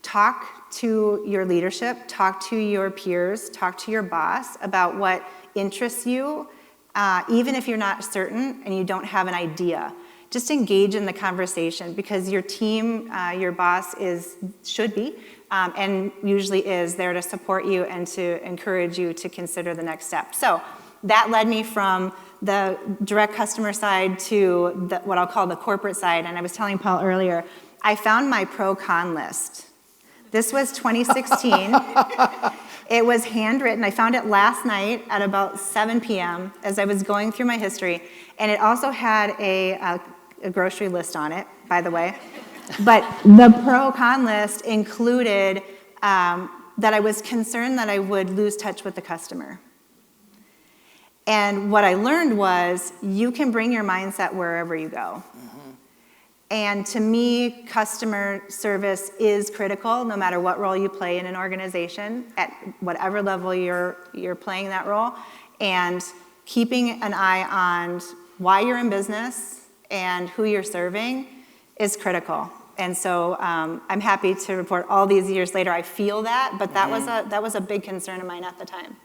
[SPEAKER 9] talk to your leadership, talk to your peers, talk to your boss about what interests you, even if you're not certain and you don't have an idea. Just engage in the conversation, because your team, your boss should be, and usually is there to support you and to encourage you to consider the next step. So that led me from the direct customer side to what I'll call the corporate side. And I was telling Paul earlier, I found my pro-con list. This was 2016. It was handwritten. I found it last night at about 7 p.m. as I was going through my history. And it also had a grocery list on it, by the way. But the pro-con list included that I was concerned that I would lose touch with the customer. And what I learned was you can bring your mindset wherever you go. And to me, customer service is critical, no matter what role you play in an organization, at whatever level you're playing that role. And keeping an eye on why you're in business and who you're serving is critical. And so I'm happy to report all these years later, I feel that, but that was a big concern of mine at the time.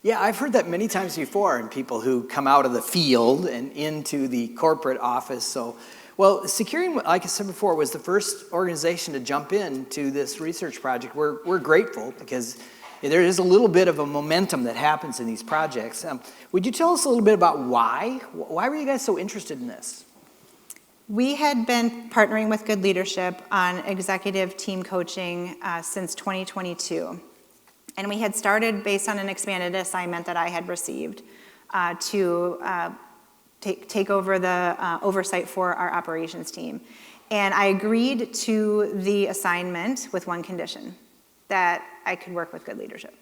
[SPEAKER 3] Yeah, I've heard that many times before in people who come out of the field and into the corporate office. So, well, Securian, like I said before, was the first organization to jump into this research project. We're grateful, because there is a little bit of a momentum that happens in these projects. Would you tell us a little bit about why? Why were you guys so interested in this?
[SPEAKER 9] We had been partnering with Good Leadership on executive team coaching since 2022. And we had started based on an expanded assignment that I had received to take over the oversight for our operations team. And I agreed to the assignment with one condition, that I could work with Good Leadership.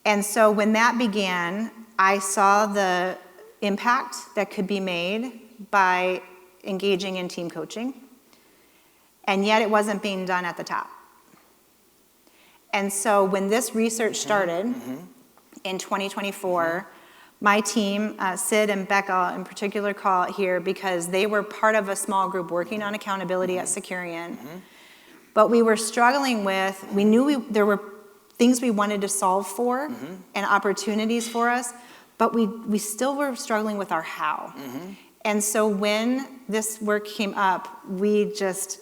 [SPEAKER 9] And so when that began, I saw the impact that could be made by engaging in team coaching, and yet it wasn't being done at the top. And so when this research started in 2024, my team, Sid and Becca in particular, call it here because they were part of a small group working on accountability at Securian. But we were struggling with, we knew there were things we wanted to solve for and opportunities for us, but we still were struggling with our how. And so when this work came up, we just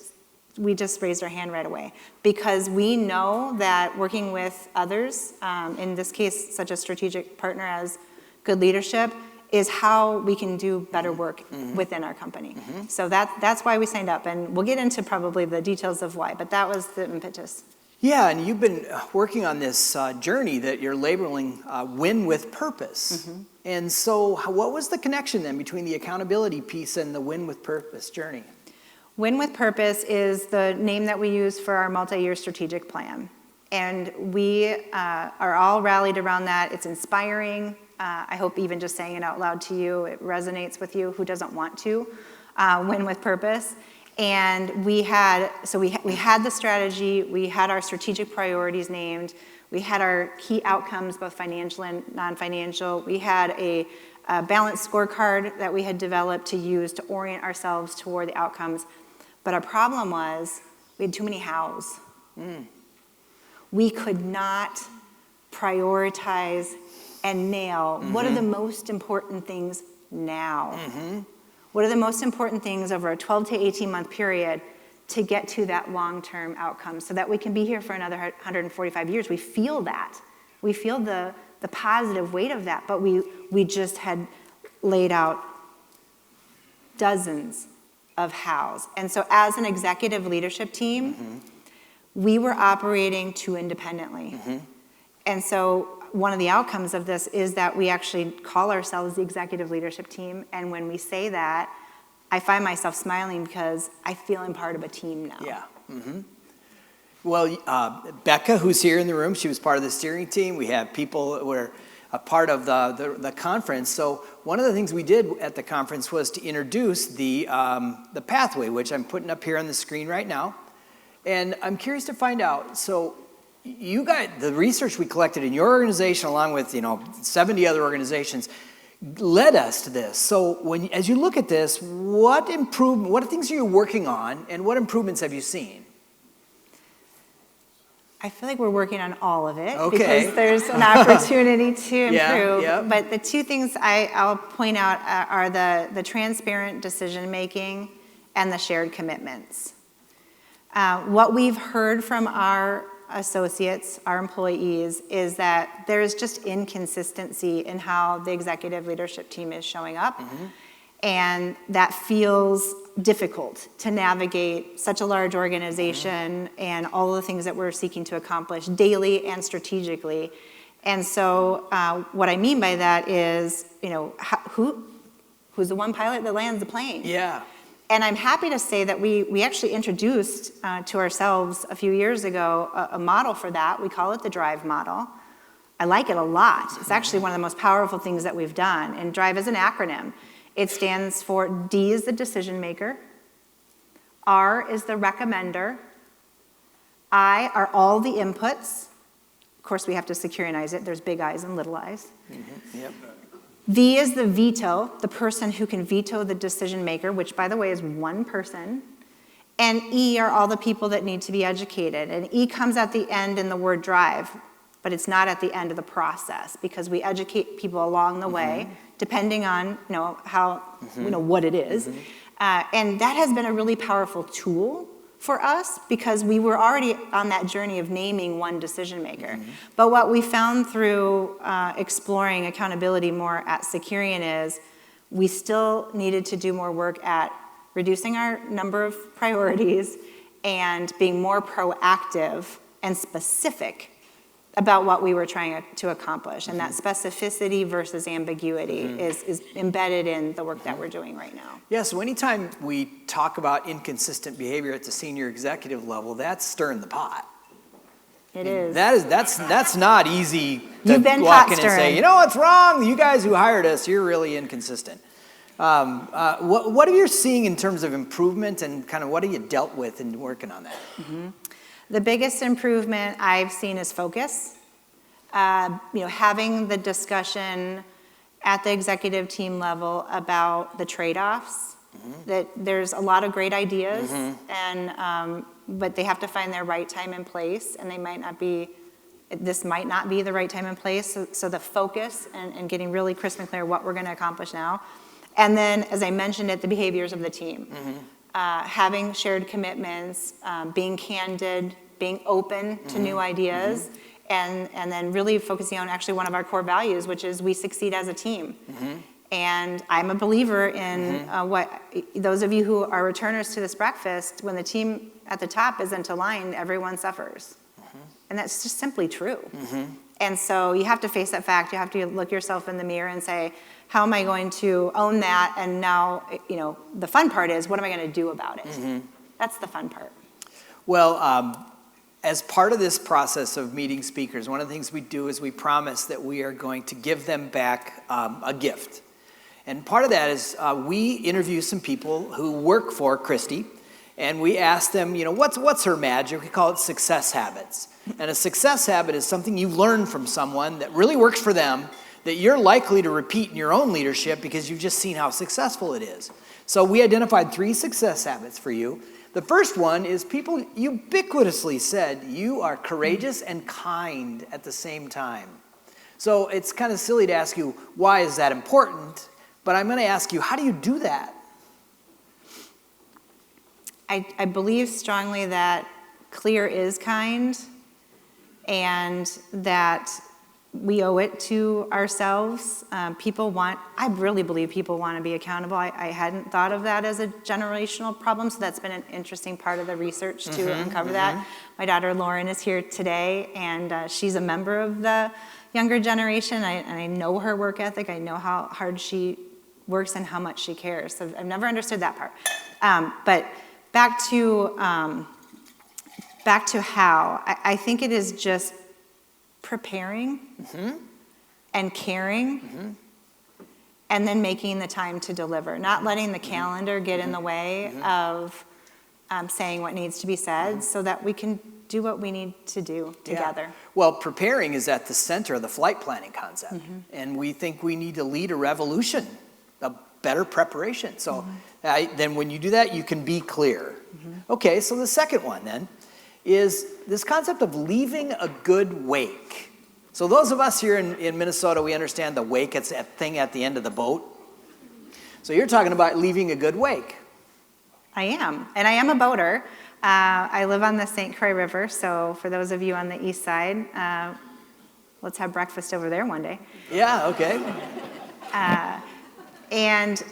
[SPEAKER 9] raised our hand right away, because we know that working with others, in this case, such a strategic partner as Good Leadership, is how we can do better work within our company. So that's why we signed up, and we'll get into probably the details of why, but that was the impetus.
[SPEAKER 3] Yeah, and you've been working on this journey that you're labeling Win with Purpose. And so what was the connection then between the accountability piece and the Win with Purpose journey?
[SPEAKER 9] Win with Purpose is the name that we use for our multi-year strategic plan. And we are all rallied around that. It's inspiring. I hope even just saying it out loud to you, it resonates with you. Who doesn't want to win with purpose? And we had the strategy, we had our strategic priorities named, we had our key outcomes, both financial and non-financial. We had a balanced scorecard that we had developed to use to orient ourselves toward the outcomes. But our problem was we had too many hows. We could not prioritize and nail what are the most important things now. What are the most important things over a 12 to 18 month period to get to that long-term outcome so that we can be here for another 145 years. We feel that. We feel the positive weight of that, but we just had laid out dozens of hows. And so as an executive leadership team, we were operating too independently. And so one of the outcomes of this is that we actually call ourselves the executive leadership team. And when we say that, I find myself smiling because I feel I'm part of a team now.
[SPEAKER 3] Yeah. Well, Becca, who's here in the room, she was part of the steering team. We have people who were a part of the conference. So one of the things we did at the conference was to introduce the pathway, which I'm putting up here on the screen right now. And I'm curious to find out, so you guys, the research we collected in your organization, along with 70 other organizations, led us to this. So as you look at this, what things are you working on, and what improvements have you seen?
[SPEAKER 9] I feel like we're working on all of it
[SPEAKER 3] because
[SPEAKER 9] there's an opportunity to improve.
[SPEAKER 3] Yeah.
[SPEAKER 9] But the two things I'll point out are the transparent decision making and the shared commitments. What we've heard from our associates, our employees, is that there's just inconsistency in how the executive leadership team is showing up. And that feels difficult to navigate such a large organization and all of the things that we're seeking to accomplish daily and strategically. And so what I mean by that is, who's the one pilot that lands the plane?
[SPEAKER 3] Yeah.
[SPEAKER 9] And I'm happy to say that we actually introduced to ourselves a few years ago a model for that. We call it the DRIVE model. I like it a lot. It's actually one of the most powerful things that we've done. And DRIVE is an acronym. It stands for D is the decision maker, R is the recommender, I are all the inputs. Of course, we have to Securianize it. There's big I's and little i's.
[SPEAKER 3] Yep.
[SPEAKER 9] V is the veto, the person who can veto the decision maker, which, by the way, is one person. And E are all the people that need to be educated. And E comes at the end in the word drive, but it's not at the end of the process because we educate people along the way, depending on how what it is. And that has been a really powerful tool for us because we were already on that journey of naming one decision maker. But what we found through exploring accountability more at Securian is we still needed to do more work at reducing our number of priorities and being more proactive and specific about what we were trying to accomplish. And that specificity versus ambiguity is embedded in the work that we're doing right now.
[SPEAKER 3] Yeah, so anytime we talk about inconsistent behavior at the senior executive level, that's stirring the pot.
[SPEAKER 9] It is.
[SPEAKER 3] That's not easy to
[SPEAKER 9] You've been
[SPEAKER 3] walk
[SPEAKER 9] pot
[SPEAKER 3] in and say,
[SPEAKER 9] stirring.
[SPEAKER 3] you know what's wrong? You guys who hired us, you're really inconsistent. What are you seeing in terms of improvement and kind of what have you dealt with in working on that?
[SPEAKER 9] The biggest improvement I've seen is focus. Having the discussion at the executive team level about the trade-offs. That there's a lot of great ideas, but they have to find their right time and place, and this might not be the right time and place. So the focus and getting really crisp and clear what we're going to accomplish now, and then as I mentioned the behaviors of the team. Having shared commitments, being candid, being open to new ideas, and then really focusing on actually one of our core values, which is we succeed as a team. And I'm a believer in what those of you who are returners to this breakfast, when the team at the top isn't aligned, everyone suffers. And that's just simply true. And so you have to face that fact. You have to look yourself in the mirror and say, how am I going to own that? And now, the fun part is, what am I going to do about it? That's the fun part.
[SPEAKER 3] Well, as part of this process of meeting speakers, one of the things we do is we promise that we are going to give them back a gift. And part of that is we interview some people who work for Kristi, and we ask them, what's her magic? We call it success habits. And a success habit is something you learn from someone that really works for them, that you're likely to repeat in your own leadership because you've just seen how successful it is. So we identified 3 success habits for you. The first one is people ubiquitously said you are courageous and kind at the same time. So it's kind of silly to ask you, why is that important? But I'm going to ask you, how do you do that?
[SPEAKER 9] I believe strongly that clear is kind, and that we owe it to ourselves. I really believe people want to be accountable. I hadn't thought of that as a generational problem, so that's been an interesting part of the research to uncover that. My daughter Lauren is here today, and she's a member of the younger generation, and I know her work ethic. I know how hard she works and how much she cares. So I've never understood that part. But back to how, I think it is just preparing and caring and then making the time to deliver, not letting the calendar get in the way of saying what needs to be said so that we can do what we need to do together.
[SPEAKER 3] Yeah. Well, preparing is at the center of the flight planning concept, and we think we need to lead a revolution, a better preparation. So then when you do that, you can be clear. Okay, so the second one then is this concept of leaving a good wake. So those of us here in Minnesota, we understand the wake, it's that thing at the end of the boat. So you're talking about leaving a good wake.
[SPEAKER 9] I am, and I am a boater. I live on the St. Croix River, so for those of you on the east side, let's have breakfast over there one day.
[SPEAKER 3] Yeah, okay.
[SPEAKER 9] And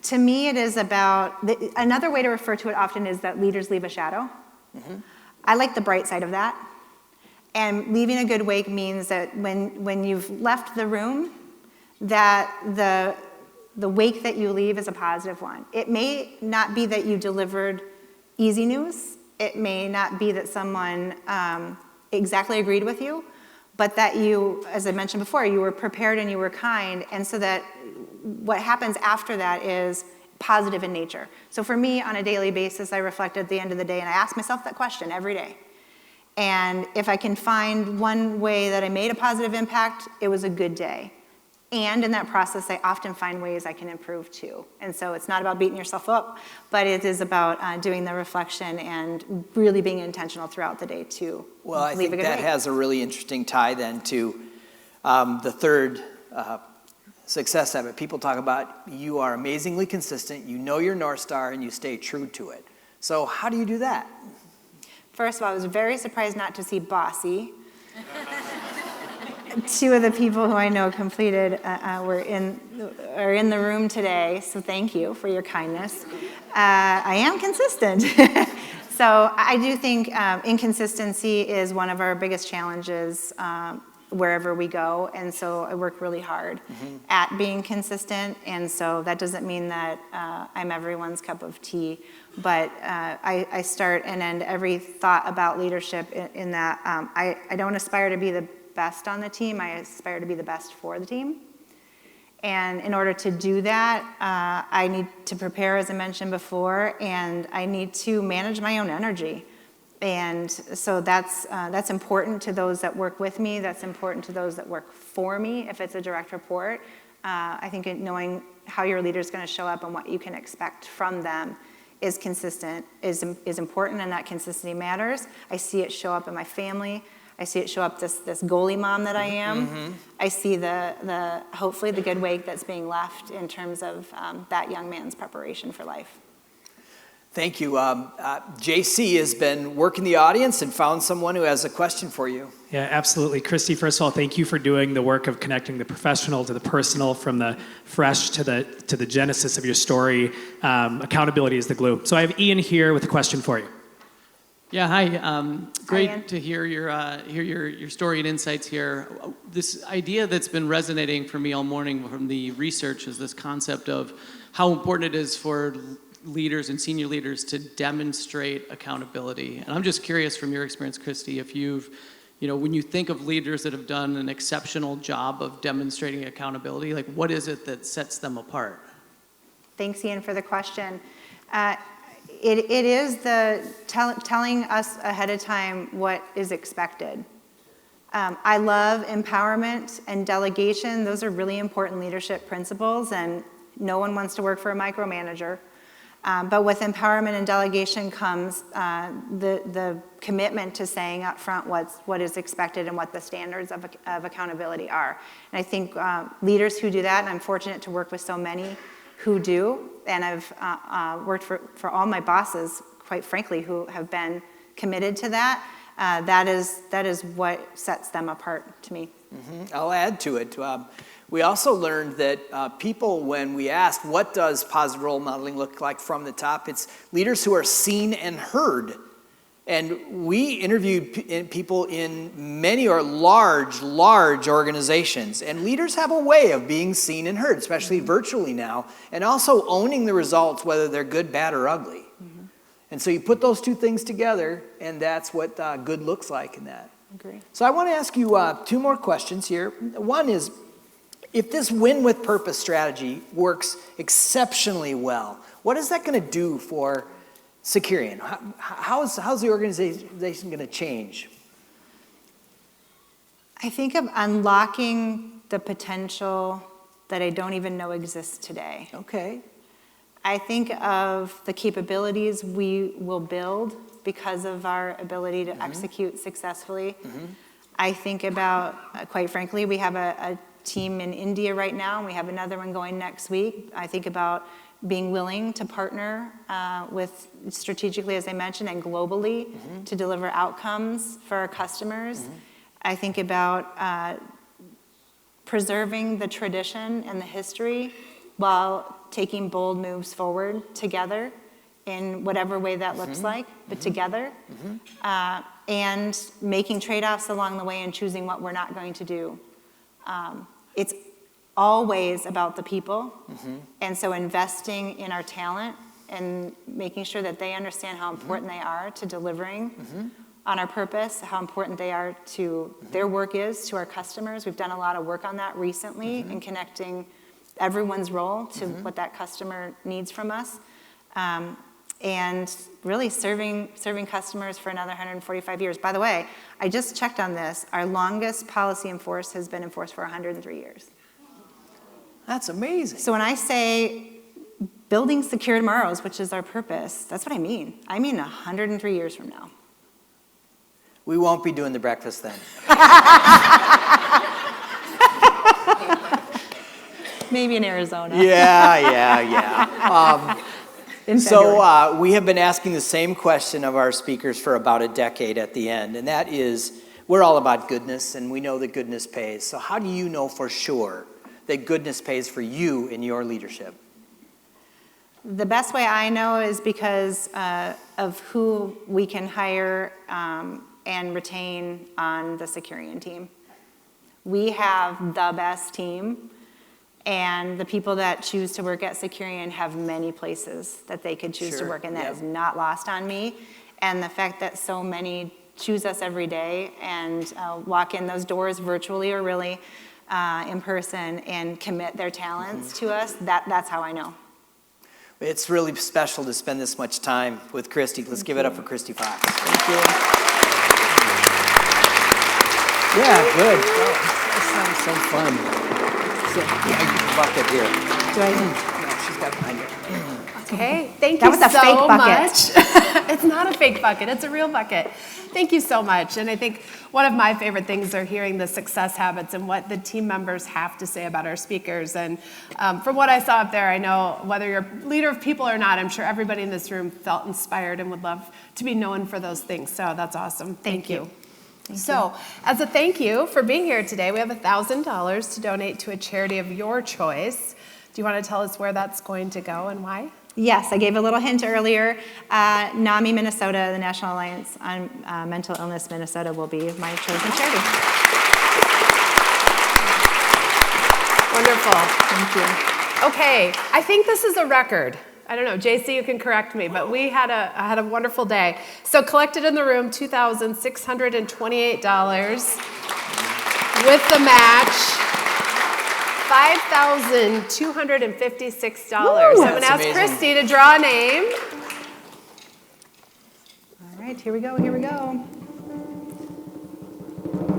[SPEAKER 9] to me, it is about, another way to refer to it often is that leaders leave a shadow. I like the bright side of that. And leaving a good wake means that when you've left the room, that the wake that you leave is a positive one. It may not be that you delivered easy news. It may not be that someone exactly agreed with you, but that you, as I mentioned before, you were prepared and you were kind, and so that what happens after that is positive in nature. So for me, on a daily basis, I reflect at the end of the day, and I ask myself that question every day. And if I can find one way that I made a positive impact, it was a good day. And in that process, I often find ways I can improve too. And so it's not about beating yourself up, but it is about doing the reflection and really being intentional throughout the day to
[SPEAKER 3] Well, I
[SPEAKER 9] leave
[SPEAKER 3] think
[SPEAKER 9] a good
[SPEAKER 3] that
[SPEAKER 9] wake.
[SPEAKER 3] has a really interesting tie then to the third success habit. People talk about you are amazingly consistent, you know your North Star, and you stay true to it. So how do you do that?
[SPEAKER 9] First of all, I was very surprised not to see Bossy. 2 of the people who I know completed are in the room today, so thank you for your kindness. I am consistent. So I do think inconsistency is one of our biggest challenges wherever we go, and so I work really hard at being consistent, and so that doesn't mean that I'm everyone's cup of tea, but I start and end every thought about leadership in that I don't aspire to be the best on the team, I aspire to be the best for the team. And in order to do that, I need to prepare, as I mentioned before, and I need to manage my own energy. And so that's important to those that work with me, that's important to those that work for me, if it's a direct report. I think knowing how your leader is going to show up and what you can expect from them is consistent, is important, and that consistency matters. I see it show up in my family. I see it show up this goalie mom that I am. I see the hopefully the good wake that's being left in terms of that young man's preparation for life.
[SPEAKER 3] Thank you. JC has been working the audience and found someone who has a question for you.
[SPEAKER 4] Yeah, absolutely. Kristi, first of all, thank you for doing the work of connecting the professional to the personal, from the fresh to the genesis of your story. Accountability is the glue. So I have Ian here with a question for you.
[SPEAKER 10] Yeah, hi. Great
[SPEAKER 9] Ian.
[SPEAKER 10] to hear your story and insights here. This idea that's been resonating for me all morning from the research is this concept of how important it is for leaders and senior leaders to demonstrate accountability. And I'm just curious from your experience, Kristi, if when you think of leaders that have done an exceptional job of demonstrating accountability, like what is it that sets them apart?
[SPEAKER 9] Thanks, Ian, for the question. It is the telling us ahead of time what is expected. I love empowerment and delegation. Those are really important leadership principles, and no one wants to work for a micromanager. But with empowerment and delegation comes the commitment to saying up front what is expected and what the standards of accountability are. And I think leaders who do that, and I'm fortunate to work with so many who do, and I've worked for all my bosses, quite frankly, who have been committed to that, that is what sets them apart to me.
[SPEAKER 3] Mm-hmm. I'll add to it. We also learned that people, when we asked, what does positive role modeling look like from the top, it's leaders who are seen and heard. And we interviewed people in many or large organizations. And leaders have a way of being seen and heard, especially virtually now, and also owning the results, whether they're good, bad, or ugly. Mm-hmm. And so you put those two things together, and that's what good looks like in that.
[SPEAKER 9] Agree.
[SPEAKER 3] So I want to ask you two more questions here. One is, if this win with purpose strategy works exceptionally well, what is that going to do for Securian? How's the organization going to change?
[SPEAKER 9] I think of unlocking the potential that I don't even know exists today.
[SPEAKER 3] Okay.
[SPEAKER 9] I think of the capabilities we will build because of our ability to execute successfully. Mm-hmm. I think about, quite frankly, we have a team in India right now, and we have another one going next week. I think about being willing to partner with strategically, as I mentioned, and globally to deliver outcomes for our customers. I think about preserving the tradition and the history while taking bold moves forward together in whatever way that looks like, but together, and making trade-offs along the way and choosing what we're not going to do. It's always about the people, and so investing in our talent and making sure that they understand how important they are to delivering on our purpose, how important they are to their work is to our customers. We've done a lot of work on that recently in connecting everyone's role to what that customer needs from us, and really serving customers for another 145 years. By the way, I just checked on this. Our longest policy in force has been in force for 103 years.
[SPEAKER 3] That's amazing.
[SPEAKER 9] So when I say building secure tomorrows, which is our purpose, that's what I mean. I mean 103 years from now.
[SPEAKER 3] We won't be doing the breakfast then.
[SPEAKER 9] Maybe in Arizona.
[SPEAKER 3] Yeah. So we have been asking the same question of our speakers for about a decade at the end, and that is, we're all about goodness, and we know that goodness pays. So how do you know for sure that goodness pays for you in your leadership?
[SPEAKER 9] The best way I know is because of who we can hire and retain on the Securian team. We have the best team, and the people that choose to work at Securian have many places that they could choose to work, and that is not lost on me. And the fact that so many choose us every day and walk in those doors virtually or really in person and commit their talents to us, that's how I know.
[SPEAKER 3] It's really special to spend this much time with Kristi. Let's give it up for Kristi Fox.
[SPEAKER 9] Thank you.
[SPEAKER 3] Yeah, good. That sounds so fun. So, yeah, I get the bucket here.
[SPEAKER 9] Do I?
[SPEAKER 3] No, she's got behind her.
[SPEAKER 1] Okay, thank
[SPEAKER 9] That
[SPEAKER 1] you
[SPEAKER 9] was a
[SPEAKER 1] so
[SPEAKER 9] fake bucket.
[SPEAKER 1] much. It's not a fake bucket, it's a real bucket. Thank you so much. And I think one of my favorite things are hearing the success habits and what the team members have to say about our speakers. And from what I saw up there, I know whether you're a leader of people or not, I'm sure everybody in this room felt inspired and would love to be known for those things. So that's awesome. Thank you. So, as a thank you for being here today, we have $1,000 to donate to a charity of your choice. Do you want to tell us where that's going to go and why?
[SPEAKER 9] Yes, I gave a little hint earlier. NAMI Minnesota, the National Alliance on Mental Illness Minnesota, will be my chosen charity.
[SPEAKER 1] Wonderful.
[SPEAKER 9] Thank you.
[SPEAKER 1] Okay, I think this is a record. I don't know, JC, you can correct me, but we had a wonderful day. So collected in the room, $2,628 with the match. $5,256. So I'm going to ask Kristi to draw a name.
[SPEAKER 9] All right, here we go, here we go.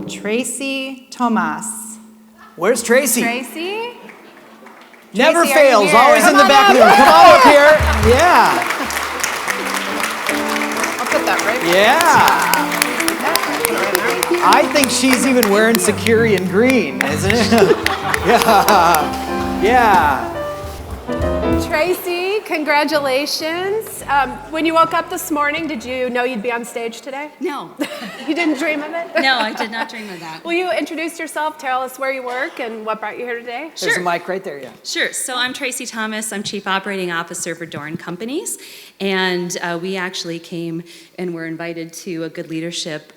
[SPEAKER 9] Tracy Tomas.
[SPEAKER 3] Where's Tracy?
[SPEAKER 1] Tracy?
[SPEAKER 3] Never
[SPEAKER 1] Tracy, are you
[SPEAKER 3] fails,
[SPEAKER 1] here?
[SPEAKER 3] always in
[SPEAKER 1] Come
[SPEAKER 3] the
[SPEAKER 1] on
[SPEAKER 3] back
[SPEAKER 1] up.
[SPEAKER 3] room. Come on up here. Yeah.
[SPEAKER 1] I'll put that right
[SPEAKER 3] Yeah. I think she's even wearing Securian green, isn't it? Yeah. Yeah.
[SPEAKER 1] Tracy, congratulations. When you woke up this morning, did you know you'd be on stage today?
[SPEAKER 11] No.
[SPEAKER 1] You didn't dream of it?
[SPEAKER 11] No, I did not dream of that.
[SPEAKER 1] Will you introduce yourself, tell us where you work and what brought you here today?
[SPEAKER 3] There's a mic right there, yeah.
[SPEAKER 11] Sure. So I'm Tracy Thomas. I'm Chief Operating Officer for Dorn Companies. And we actually came and were invited to a good leadership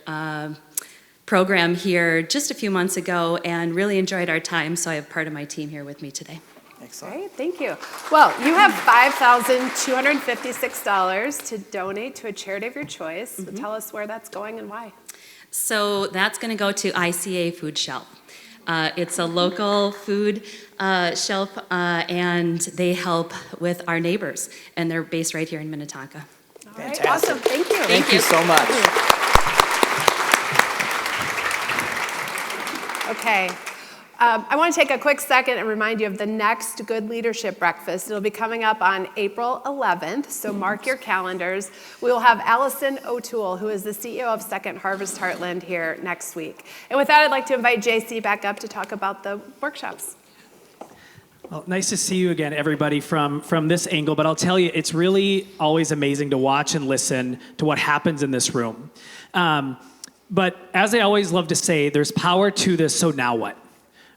[SPEAKER 11] program here just a few months ago and really enjoyed our time. So I have part of my team here with me today.
[SPEAKER 3] Excellent.
[SPEAKER 1] Great, thank you. Well, you have $5,256 to donate to a charity of your choice. So tell us where that's going and why.
[SPEAKER 11] So that's going to go to ICA Food Shelf. It's a local food shelf, and they help with our neighbors, and they're based right here in Minnetonka.
[SPEAKER 1] All right,
[SPEAKER 3] Fantastic.
[SPEAKER 1] awesome, thank you.
[SPEAKER 3] Thank you so much.
[SPEAKER 1] Okay. I want to take a quick second and remind you of the next Good Leadership Breakfast. It'll be coming up on April 11th, so mark your calendars. We will have Allison O'Toole, who is the CEO of Second Harvest Heartland, here next week. And with that, I'd like to invite JC back up to talk about the workshops.
[SPEAKER 4] Well, nice to see you again, everybody, from this angle. But I'll tell you, it's really always amazing to watch and listen to what happens in this room. But as I always love to say, there's power to this, so now what?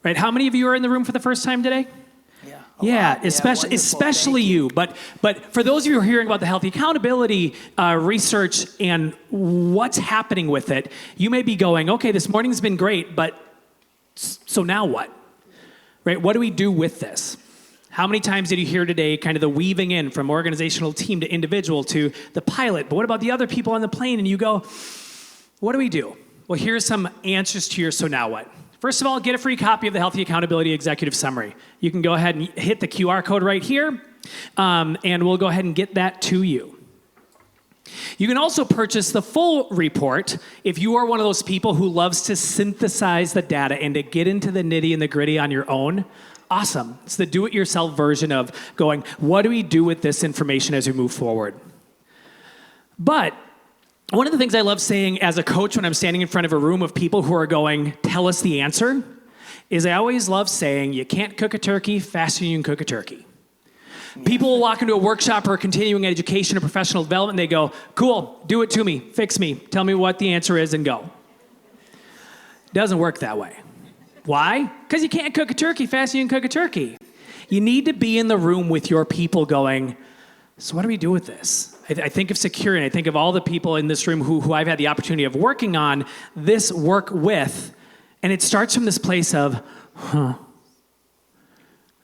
[SPEAKER 4] Right? How many of you are in the room for the first time today? Yeah, especially you. But for those of you who are hearing about the healthy accountability research and what's happening with it, you may be going, okay, this morning's been great, but so now what? Right? What do we do with this? How many times did you hear today kind of the weaving in from organizational team to individual to the pilot? But what about the other people on the plane? And you go, what do we do? Well, here's some answers to your so now what. First of all, get a free copy of the Healthy Accountability Executive Summary. You can go ahead and hit the QR code right here, and we'll go ahead and get that to you. You can also purchase the full report if you are one of those people who loves to synthesize the data and to get into the nitty and the gritty on your own. Awesome. It's the do-it-yourself version of going, what do we do with this information as we move forward? But one of the things I love saying as a coach when I'm standing in front of a room of people who are going, tell us the answer, is I always love saying, you can't cook a turkey faster than you can cook a turkey. People will walk into a workshop or continuing education or professional development, and they go, cool, do it to me, fix me, tell me what the answer is, and go. Doesn't work that way. Why? Because you can't cook a turkey faster than you can cook a turkey. You need to be in the room with your people going, so what do we do with this? I think of Securian, I think of all the people in this room who I've had the opportunity of working on this work with, and it starts from this place of, I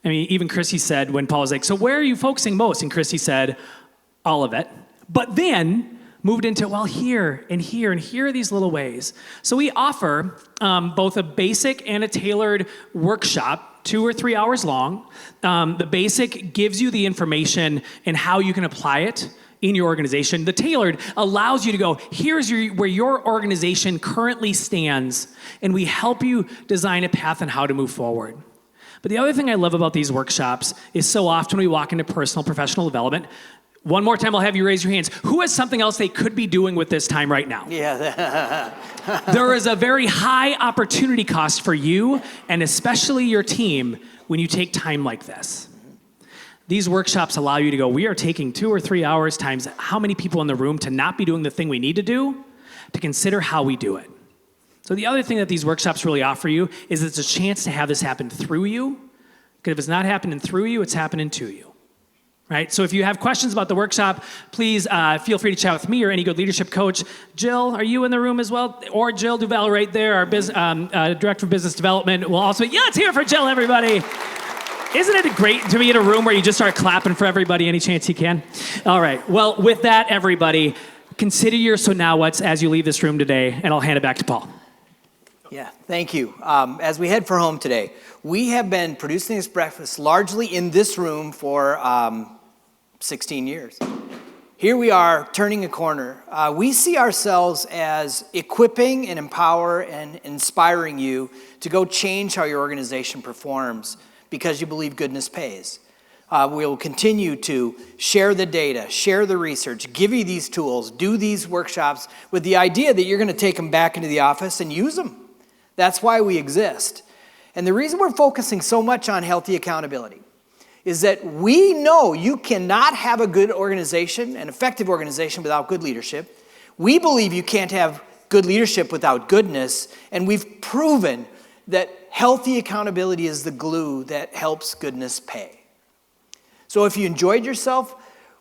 [SPEAKER 4] mean, even Kristi said when Paul was like, so where are you focusing most? And Kristi said, all of it. But then moved into, well, here and here and here are these little ways. So we offer both a basic and a tailored workshop, 2 or 3 hours long. The basic gives you the information and how you can apply it in your organization. The tailored allows you to go, here's where your organization currently stands, and we help you design a path on how to move forward. But the other thing I love about these workshops is so often we walk into personal professional development. One more time, I'll have you raise your hands. Who has something else they could be doing with this time right now?
[SPEAKER 3] Yeah.
[SPEAKER 4] There is a very high opportunity cost for you and especially your team when you take time like this. These workshops allow you to go, we are taking 2 or 3 hours times how many people in the room to not be doing the thing we need to do, to consider how we do it. So the other thing that these workshops really offer you is it's a chance to have this happen through you, Because if it's not happening through you, it's happening to you. Right? So if you have questions about the workshop, please feel free to chat with me or any good leadership coach. Jill, are you in the room as well? Or Jill Duval right there, our Director of Business Development will also, yeah, let's hear it for Jill, everybody. Isn't it great to be in a room where you just start clapping for everybody any chance you can? All right, well, with that, everybody, consider your so now what's as you leave this room today, and I'll hand it back to Paul.
[SPEAKER 3] Yeah, thank you. As we head for home today, we have been producing this breakfast largely in this room for 16 years. Here we are turning a corner. We see ourselves as equipping and empower and inspiring you to go change how your organization performs because you believe goodness pays. We'll continue to share the data, share the research, give you these tools, do these workshops with the idea that you're going to take them back into the office and use them. That's why we exist. And the reason we're focusing so much on healthy accountability is that we know you cannot have a good organization, an effective organization, without good leadership. We believe you can't have good leadership without goodness, and we've proven that healthy accountability is the glue that helps goodness pay. So if you enjoyed yourself,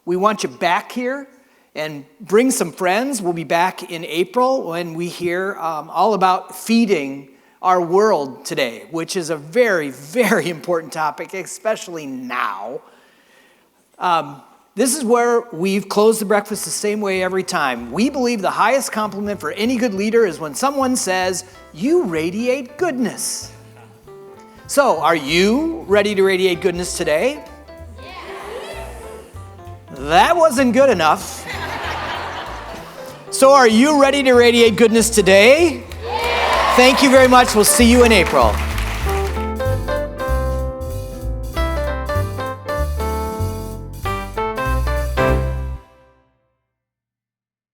[SPEAKER 3] we want you back here and bring some friends. We'll be back in April when we hear all about feeding our world today, which is a very, very important topic, especially now. This is where we've closed the breakfast the same way every time. We believe the highest compliment for any good leader is when someone says, "You radiate goodness." So, are you ready to radiate goodness today? That wasn't good enough. So, are you ready to radiate goodness today? Thank you very much. We'll see you in April.